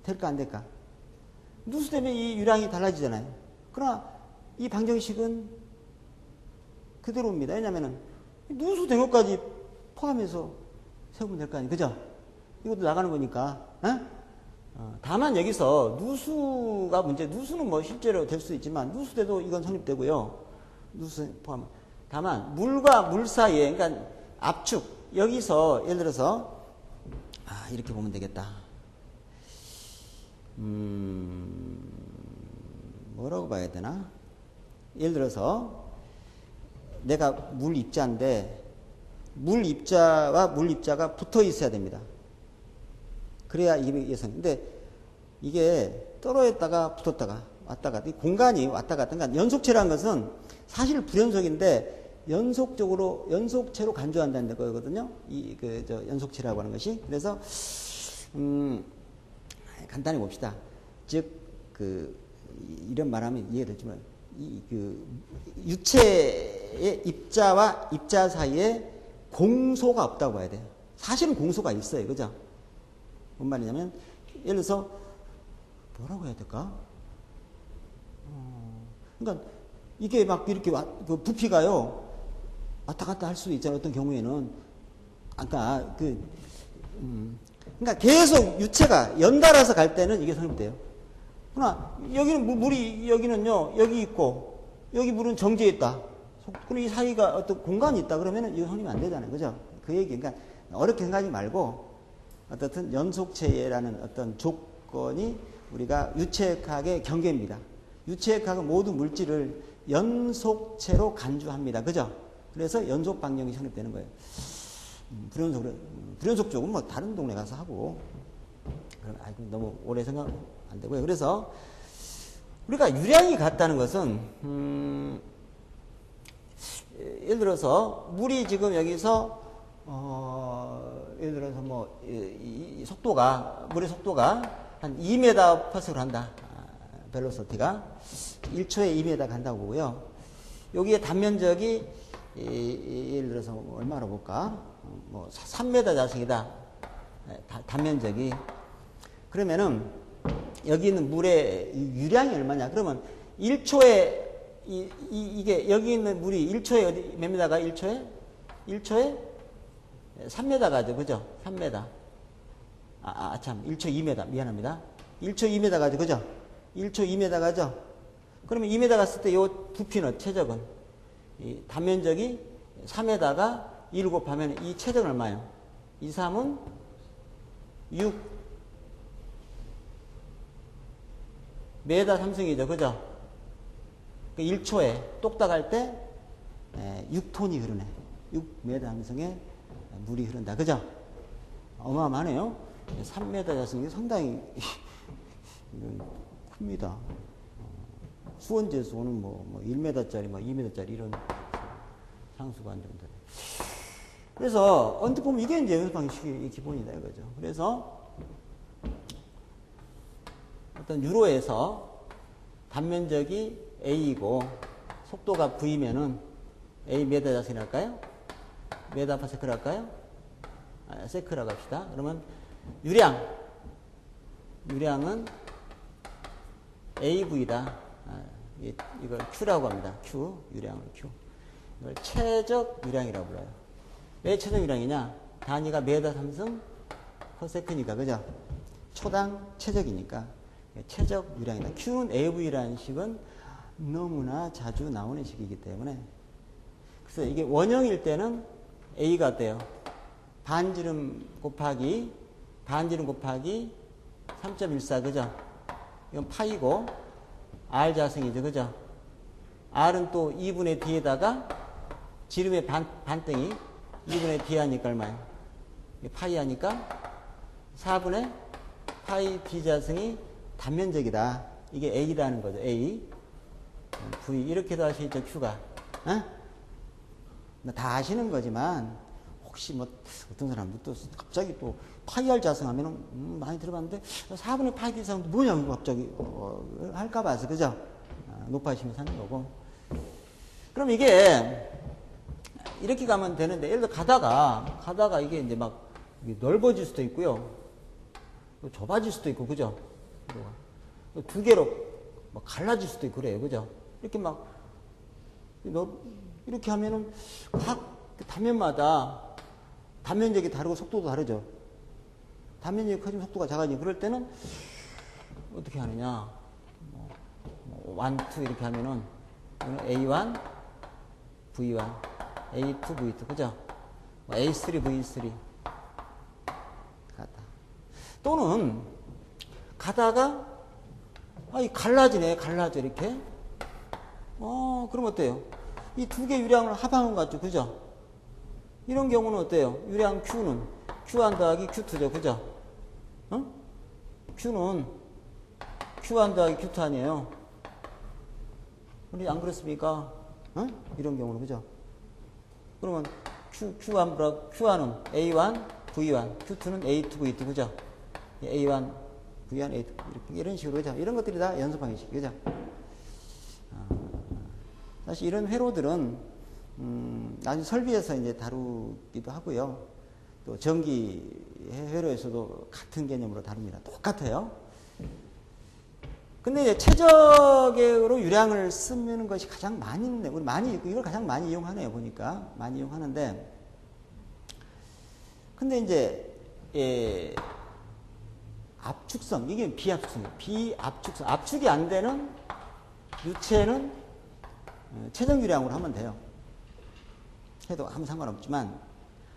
될까 안 될까? 누수되면 이 유량이 달라지잖아요. 그러나 이 방정식은 그대로입니다. 왜냐면은 누수된 것까지 포함해서 세우면 될 거 아니에요. 그죠? 이것도 나가는 거니까. 다만 여기서 누수가 누수는 뭐 실제로 될 수 있지만 누수돼도 이건 성립되고요. 누수 포함. 다만 물과 물 사이에, 그러니까 압축, 여기서 예를 들어서 이렇게 보면 되겠다. 뭐라고 봐야 되나? 예를 들어서 내가 물 입자인데 물 입자와 물 입자가 붙어 있어야 됩니다. 그래야 이게 예선. 근데 이게 떨어졌다가 붙었다가 왔다 갔다. 공간이 왔다 갔다. 그러니까 연속체라는 것은 사실 불연속인데 연속체로 간주한다는 거거든요. 연속체라고 하는 것이. 그래서 간단히 봅시다. 즉 이런 말하면 이해되지만 유체의 입자와 입자 사이에 공소가 없다고 봐야 돼요. 사실은 공소가 있어요. 그죠? 뭔 말이냐면 예를 들어서 뭐라고 해야 될까? 그러니까 이게 막 이렇게 부피가요 왔다 갔다 할 수도 있잖아요. 어떤 경우에는 그러니까 계속 유체가 연달아서 갈 때는 이게 성립돼요. 그러나 여기는 물이 여기는요 여기 있고 여기 물은 정지해 있다. 그럼 이 사이가 어떤 공간이 있다 그러면은 이거 성립이 안 되잖아요. 그죠? 그 얘기. 그러니까 어렵게 생각하지 말고 어떻든 연속체라는 어떤 조건이 우리가 유체역학의 경계입니다. 유체역학은 모든 물질을 연속체로 간주합니다. 그죠? 그래서 연속 방정이 성립되는 거예요. 불연속 쪽은 뭐 다른 동네 가서 하고, 너무 오래 생각 안 되고요. 그래서 우리가 유량이 같다는 것은 예를 들어서 물이 지금 여기서 예를 들어서 물의 속도가 한 2m/s를 한다. 벨로시티가 1초에 2m 간다고 보고요. 여기에 단면적이 예를 들어서 얼마로 볼까? 3m 자식이다. 단면적이. 그러면은 여기 있는 물의 유량이 얼마냐? 그러면 1초에 이게 여기 있는 물이 1초에 몇 미터가 1초에? 1초에 3m 가죠. 그죠? 3m. 1초 2m. 미안합니다. 1초 2m 가죠. 그죠? 1초 2m 가죠? 그러면 2m 갔을 때 요 부피는 최적은 이 단면적이 3에다가 1 곱하면 이 최적은 얼마예요? 2, 3은 6. 메다 삼승이죠. 그죠? 1초에 똑딱할 때 6톤이 흐르네. 6m 함성에 물이 흐른다. 그죠? 어마어마하네요. 3m 자승이 상당히 큽니다. 수원지에서 오는 뭐 1m짜리, 뭐 2m짜리 이런 상수관 정도. 그래서 언뜻 보면 이게 이제 연습 방식의 기본이다 이거죠. 그래서 어떤 유로에서 단면적이 A이고 속도가 V면은 A 메다 자승이 할까요? 메다 파세클 할까요? 세클이라고 합시다. 그러면 유량은 AV다. 이걸 Q라고 합니다. Q, 유량을 Q. 이걸 최적 유량이라고 불러요. 왜 최적 유량이냐? 단위가 메다 삼승 퍼세크니까, 그죠? 초당 최적이니까. 최적 유량이다. Q는 AV라는 식은 너무나 자주 나오는 식이기 때문에. 그래서 이게 원형일 때는 A가 어때요? 반지름 곱하기 3.14, 그죠? 이건 파이고, R 자승이죠, 그죠? R은 또 2분의 D에다가 지름의 반등이 2분의 D 하니까 얼마예요? 파이 하니까 4분의 파이 D 자승이 단면적이다. 이게 A라는 거죠, A. V. 이렇게도 하시죠, Q가. 다 아시는 거지만, 혹시 뭐 어떤 사람도 또 갑자기 또 파이 R 자승하면은 많이 들어봤는데 4분의 파이 D 자승도 뭐냐고 갑자기 할까 봐서, 그죠? 높아지면 사는 거고. 그럼 이게 이렇게 가면 되는데, 예를 들어 가다가 이게 이제 막 넓어질 수도 있고요, 또 좁아질 수도 있고, 그죠? 두 개로 막 갈라질 수도 있고 그래요, 그죠? 이렇게 막 이렇게 하면은 각 단면마다 단면적이 다르고 속도도 다르죠. 단면적이 커지면 속도가 작아지고, 그럴 때는 어떻게 하느냐? 1, 2 이렇게 하면은 A1, V1, A2, V2, 그죠? A3, V3 같다. 또는 가다가 갈라져 이렇게. 그럼 어때요? 이 두 개 유량을 합하는 것 같죠, 그죠? 이런 경우는 어때요? 유량 Q는 Q1 더하기 Q2죠, 그죠? Q는 Q1 더하기 Q2 아니에요? 우리 안 그렇습니까? 이런 경우는, 그죠? 그러면 Q1은 A1, V1, Q2는 A2, V2, 그죠? A1, V1, A2, 이런 식으로, 그죠? 이런 것들이 다 연습 방식, 그죠? 사실 이런 회로들은, 나중에 설비에서 이제 다루기도 하고요. 또 전기 회로에서도 같은 개념으로 다룹니다. 똑같아요. 근데 이제 최적으로 유량을 쓰는 것이 가장 많이 있는데, 이걸 가장 많이 이용하네요, 보니까. 많이 이용하는데. 근데 이제, 압축성, 이게 비압축성. 압축이 안 되는 유체는 최적 유량으로 하면 돼요. 해도 아무 상관없지만,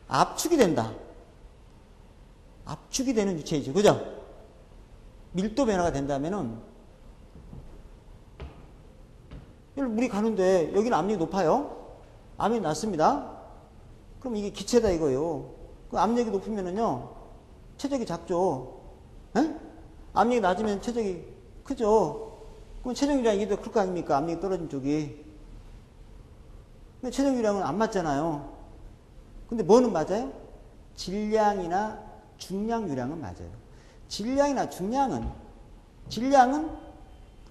압축이 된다. 압축이 되는 유체이죠, 그죠? 밀도 변화가 된다면은, 물이 가는데 여기는 압력이 높아요. 압력이 낮습니다. 그럼 이게 기체다 이거예요. 그 압력이 높으면은요, 최적이 작죠. 에? 압력이 낮으면 최적이 크죠. 그럼 최적 유량이 더 클 거 아닙니까? 압력이 떨어진 쪽이. 근데 최적 유량은 안 맞잖아요. 근데 뭐는 맞아요? 질량이나 중량 유량은 맞아요. 질량이나 중량은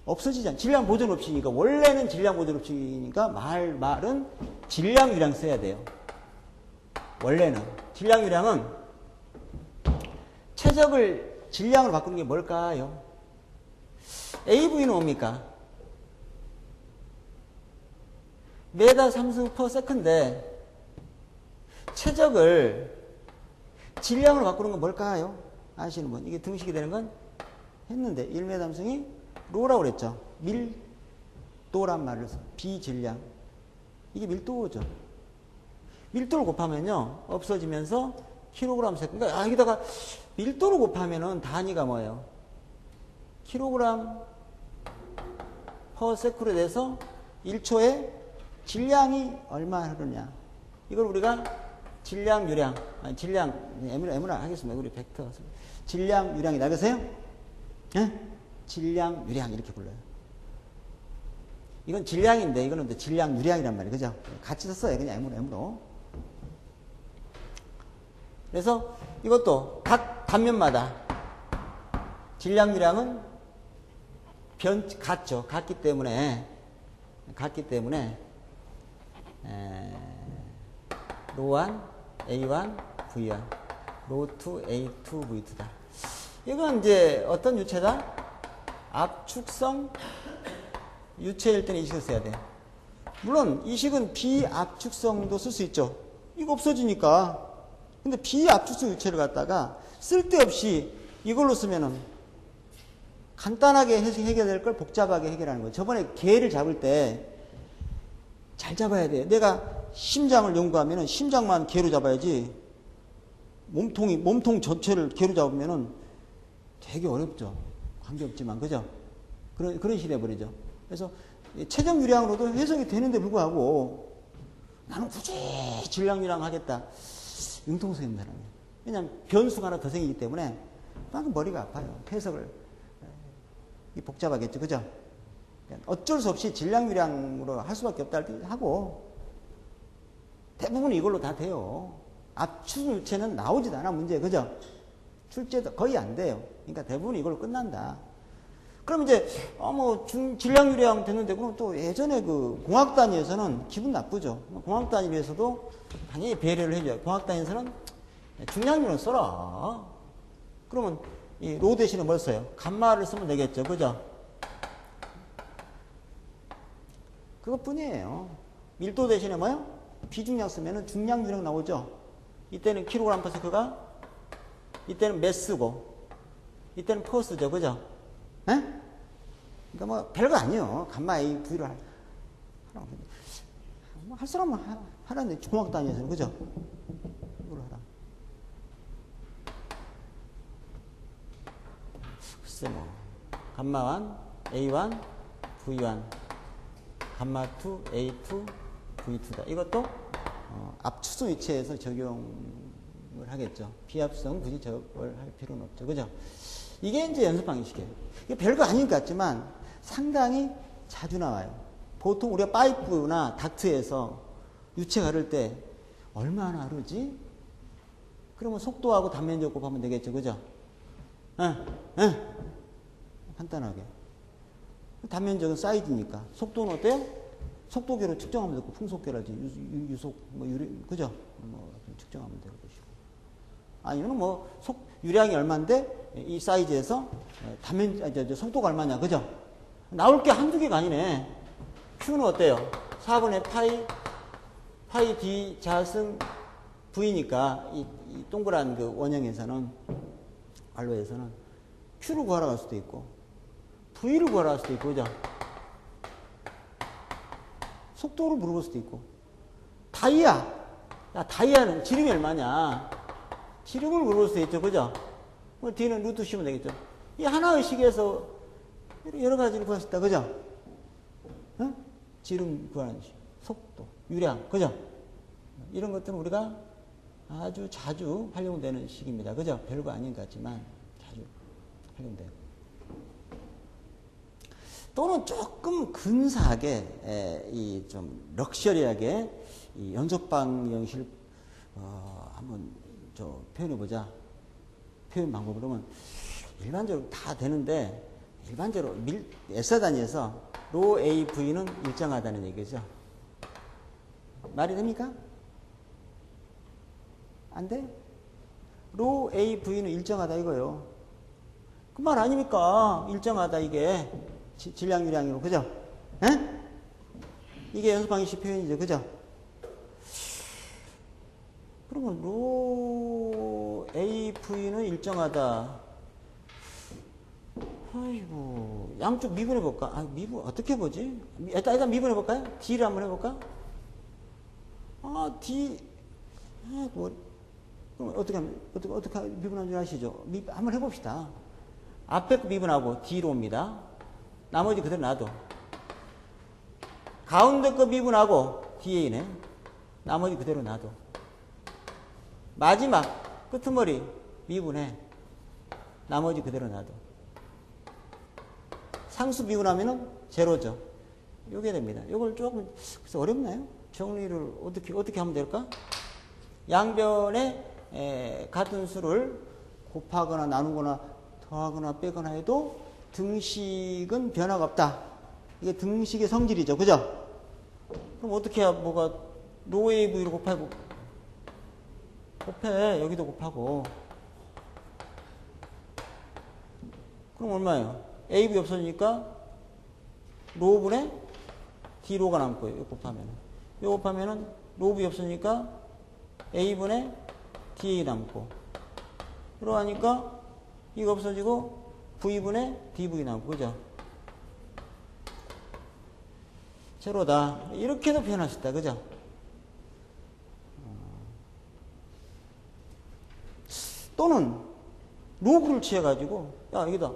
없어지지 않아요. 질량 보존 없이니까, 원래는 질량 보존 없이니까 말은 질량 유량 써야 돼요. 원래는. 질량 유량은 최적을 질량으로 바꾸는 게 뭘까요? AV는 뭡니까? 메다 삼승 퍼 세컨드인데, 최적을 질량으로 바꾸는 건 뭘까요? 아시는 분? 이게 등식이 되는 건 했는데, 1m 삼승이 로라고 그랬죠. 밀도란 말을 써. 비질량. 이게 밀도죠. 밀도를 곱하면요, 없어지면서 킬로그램 세컨드. 그러니까 여기다가 밀도를 곱하면은 단위가 뭐예요? 킬로그램 퍼세크로 돼서 1초에 질량이 얼마 흐르냐. 이걸 우리가 질량, 유량, 질량, M으로 하겠습니다. 우리 벡터. 질량, 유량이다. 그러세요? 예? 질량, 유량 이렇게 불러요. 이건 질량인데 이거는 또 질량, 유량이란 말이에요. 그죠? 같이 썼어요. 그냥 M으로. 그래서 이것도 각 단면마다 질량, 유량은 같죠. 같기 때문에 로1, A1, V1, 로2, A2, V2다. 이건 이제 어떤 유체다? 압축성 유체일 때는 이 식을 써야 돼. 물론 이 식은 비압축성도 쓸 수 있죠. 이거 없어지니까. 근데 비압축성 유체를 갖다가 쓸데없이 이걸로 쓰면은 간단하게 해결될 걸 복잡하게 해결하는 거예요. 저번에 개를 잡을 때 잘 잡아야 돼요. 내가 심장을 연구하면은 심장만 개로 잡아야지 몸통 전체를 개로 잡으면은 되게 어렵죠. 관계없지만, 그죠? 그런 시대 버리죠. 그래서 체적 유량으로도 해석이 되는데 불구하고 나는 굳이 질량 유량 하겠다. 융통성이 있는 사람이에요. 왜냐하면 변수가 하나 더 생기기 때문에 막 머리가 아파요. 해석을 복잡하겠죠. 그죠? 어쩔 수 없이 질량 유량으로 할 수밖에 없다 하고 대부분 이걸로 다 돼요. 압축 유체는 나오지도 않아 문제. 그죠? 출제도 거의 안 돼요. 그러니까 대부분 이걸로 끝난다. 그럼 이제 질량 유량 됐는데 그럼 또 예전에 그 공학 단위에서는 기분 나쁘죠. 공학 단위에서도 당연히 배려를 해줘요. 공학 단위에서는 중량 유량 써라. 그러면 이 로 대신에 뭘 써요? 감마를 쓰면 되겠죠. 그죠? 그것뿐이에요. 밀도 대신에 뭐요? 비중량 쓰면은 중량 유량 나오죠. 이때는 킬로그램 퍼 세크가, 이때는 매스고, 이때는 퍼스죠. 그죠? 에? 그러니까 뭐 별거 아니에요. 감마 A, V를 할 사람은 하라는데 공학 단위에서는. 그죠? 이걸 하라. 글쎄 뭐 감마 1, A1, V1, 감마 2, A2, V2다. 이것도 압축성 위치에서 적용을 하겠죠. 비압성 굳이 저걸 할 필요는 없죠. 그죠? 이게 이제 연습 방식이에요. 이게 별거 아닌 것 같지만 상당히 자주 나와요. 보통 우리가 파이프나 닥트에서 유체가 흐를 때 얼마나 흐르지? 그러면 속도하고 단면적 곱하면 되겠죠. 그죠? 간단하게. 단면적은 사이즈니까. 속도는 어때요? 속도계로 측정하면 되고, 풍속계라든지, 유속, 그죠? 측정하면 되는 것이고. 아니면 유량이 얼마인데, 이 사이즈에서 속도가 얼마냐, 그죠? 나올 게 한두 개가 아니네. Q는 어때요? 4분의 파이 D 자승 V니까, 이 동그란 그 원형에서는, 알로에서는 Q를 구하러 갈 수도 있고, V를 구하러 갈 수도 있고, 그죠? 속도를 물어볼 수도 있고. 다이아. 다이아는 지름이 얼마냐? 지름을 물어볼 수도 있죠. 그죠? D는 루트 씌우면 되겠죠. 이 하나의 식에서 여러 가지를 구할 수 있다. 그죠? 지름 구하는 식. 속도, 유량. 그죠? 이런 것들은 우리가 아주 자주 활용되는 식입니다. 그죠? 별거 아닌 것 같지만 자주 활용돼요. 또는 조금 근사하게, 좀 럭셔리하게, 이 연속방 형식을, 한번 표현해보자. 표현 방법을 그러면 일반적으로 다 되는데, 일반적으로 S 단위에서 로 A, V는 일정하다는 얘기죠. 말이 됩니까? 안 돼? 로 A, V는 일정하다 이거요. 그 말 아닙니까? 일정하다 이게. 질량 유량으로. 그죠? 에? 이게 연습 방식 표현이죠. 그죠? 그러면 로 AV는 일정하다. 아이고, 양쪽 미분해 볼까? 미분 어떻게 보지? 일단 미분해 볼까요? D를 한번 해볼까? D. 그럼 어떻게 미분하는 줄 아시죠? 한번 해봅시다. 앞에 거 미분하고 D로 옵니다. 나머지 그대로 놔둬. 가운데 거 미분하고 DA네. 나머지 그대로 놔둬. 마지막 끄트머리 미분해. 나머지 그대로 놔둬. 상수 미분하면은 제로죠. 요게 됩니다. 요걸 조금 그래서 어렵나요? 정리를 어떻게 하면 될까? 양변에 같은 수를 곱하거나 나누거나 더하거나 빼거나 해도 등식은 변화가 없다. 이게 등식의 성질이죠. 그죠? 그럼 어떻게 해야 뭐가 로웨이브로 곱해. 여기도 곱하고. 그럼 얼마예요? AV 없어지니까 로분에 D로가 남고요. 이거 곱하면은. 이거 곱하면은 로브이 없으니까 A분의 DA 남고. 이러하니까 이거 없어지고 V분의 DV 남고. 그죠? 제로다. 이렇게도 표현할 수 있다. 그죠? 또는 로그를 취해가지고 야 여기다 야,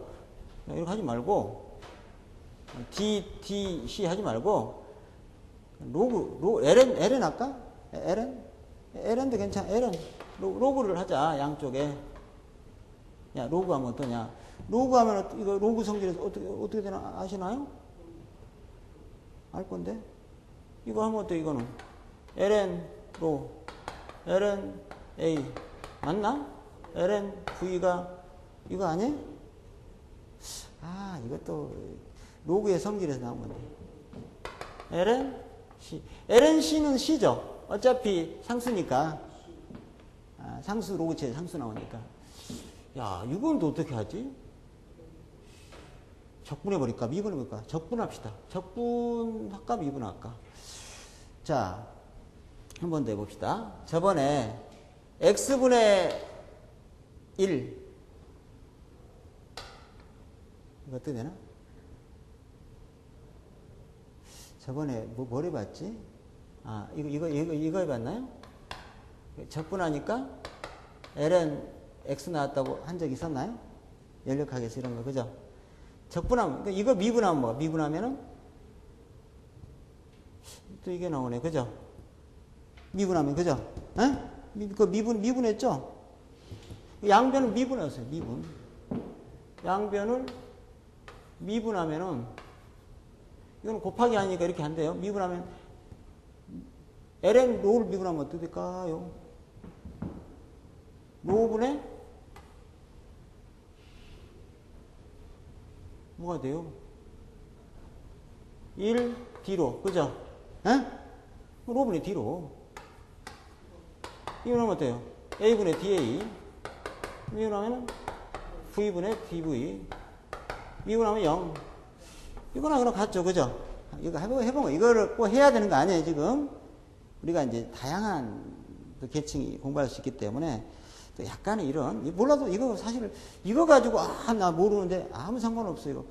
이렇게 하지 말고 D, C 하지 말고 LN 할까? LN도 괜찮아. 로그를 하자. 양쪽에. 야 로그 하면 어떠냐? 로그 하면 이거 로그 성질에서 어떻게 되나 아시나요? 알 건데 이거 하면 어때? 이거는 LN A 맞나? LN V가 이거 아니에요? 아 이것도 로그의 성질에서 나온 건데 LN C LNC는 C죠. 어차피 상수니까 상수 로그체 상수 나오니까 야 이건 또 어떻게 하지? 적분해버릴까? 미분해버릴까? 적분합시다. 적분할까? 미분할까? 자, 한 번 더 해봅시다. 저번에 x분의 1 이거 어떻게 되나? 저번에 뭘 해봤지? 아, 이거 해봤나요? 적분하니까 ln x 나왔다고 한 적 있었나요? 연력학에서 이런 거, 그죠? 적분하면, 이거 미분하면 뭐야? 미분하면은 또 이게 나오네, 그죠? 미분하면, 그죠? 에? 그 미분했죠? 양변을 미분했어요, 미분. 양변을 미분하면은, 이거는 곱하기 아니니까 이렇게 안 돼요. 미분하면, ln 로를 미분하면 어떻게 될까요? 로분의 뭐가 돼요? 1 D로, 그죠? 에? 로분의 D로. 이거는 어때요? A분의 DA. 미분하면 V분의 DV. 미분하면 0. 이거랑 그럼 같죠, 그죠? 이거 해본 거, 이거를 꼭 해야 되는 거 아니에요, 지금? 우리가 이제 다양한 계층이 공부할 수 있기 때문에 또 약간의 이런, 몰라도 이거 사실, 이거 가지고, 나 모르는데 아무 상관없어요, 이거.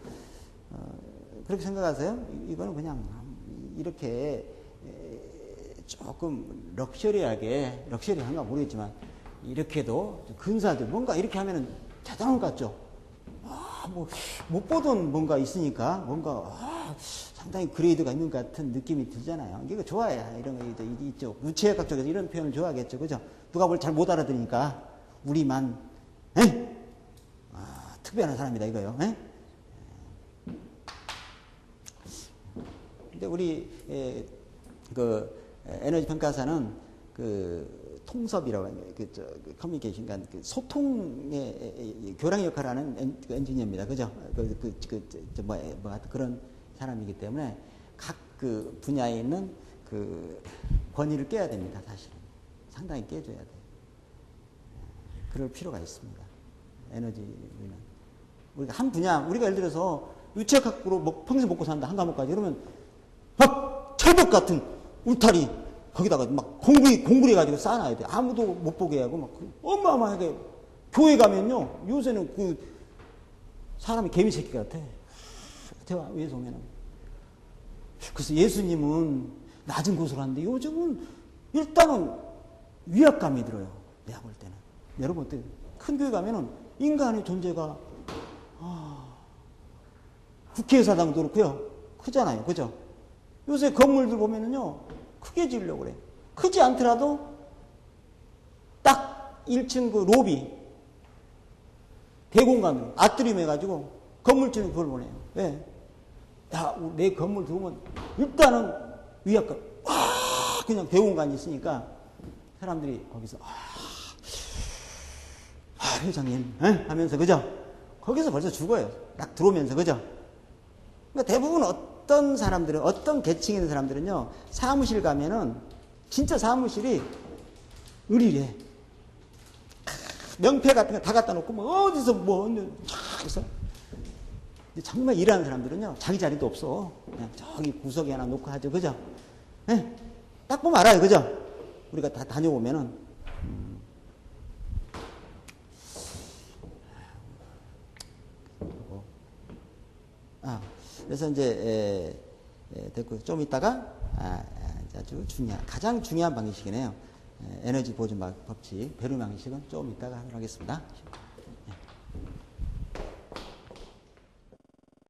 그렇게 생각하세요? 이거는 그냥 이렇게 조금 럭셔리한가 모르겠지만, 이렇게도 근사하게 뭔가 이렇게 하면은 대단한 것 같죠? 못 보던 뭔가 있으니까 뭔가, 상당히 그레이드가 있는 것 같은 느낌이 들잖아요. 이거 좋아해요. 이런 거 있죠. 유체역학 쪽에서 이런 표현을 좋아하겠죠. 그죠? 누가 뭘 잘 못 알아들으니까, 우리만, 특별한 사람이다, 이거요. 근데 우리, 에너지 평가사는 통섭이라고 하는 그 커뮤니케이션, 그러니까 소통의 교량 역할을 하는 엔지니어입니다. 그죠? 그런 사람이기 때문에 각 그 분야에 있는 그 권위를 깨야 됩니다, 사실은. 상당히 깨줘야 돼요. 그럴 필요가 있습니다. 에너지는. 우리가 한 분야, 우리가 예를 들어서 유체학으로 평생 먹고 산다, 한 과목까지. 그러면 막 철벽 같은 울타리, 거기다가 막 공구리 가지고 쌓아놔야 돼. 아무도 못 보게 하고, 막 어마어마하게. 교회 가면요, 요새는 그 사람이 개미 새끼 같아. 위에서 오면은. 그래서 예수님은 낮은 곳으로 하는데 요즘은 일단은 위압감이 들어요. 내가 볼 때는. 여러분 어때요? 큰 교회 가면은 인간의 존재가, 국회의사당도 그렇고요. 크잖아요. 그죠? 요새 건물들 보면은요, 크게 지으려고 그래. 크지 않더라도 딱 1층 그 로비, 대공간으로, 아트리움 해가지고 건물주는 그걸 보내요. 왜? 야, 내 건물 들어오면 일단은 위아까, 와, 그냥 대공간이 있으니까 사람들이 거기서, 회장님, 하면서, 그죠? 거기서 벌써 죽어요. 딱 들어오면서, 그죠? 그러니까 대부분 어떤 사람들은, 어떤 계층에 있는 사람들은요, 사무실 가면은, 진짜 사무실이 의리래. 명패 같은 거 다 갖다 놓고, 뭐, 어디서 뭐, 그래서. 정말 일하는 사람들은요, 자기 자리도 없어. 그냥 저기 구석에 하나 놓고 하죠. 그죠? 예? 딱 보면 알아요. 그죠? 우리가 다 다녀보면은. 그래서 이제, 됐고, 좀 이따가, 아주 가장 중요한 방식이네요. 에너지 보존 법칙, 배류 방식은 좀 이따가 하도록 하겠습니다.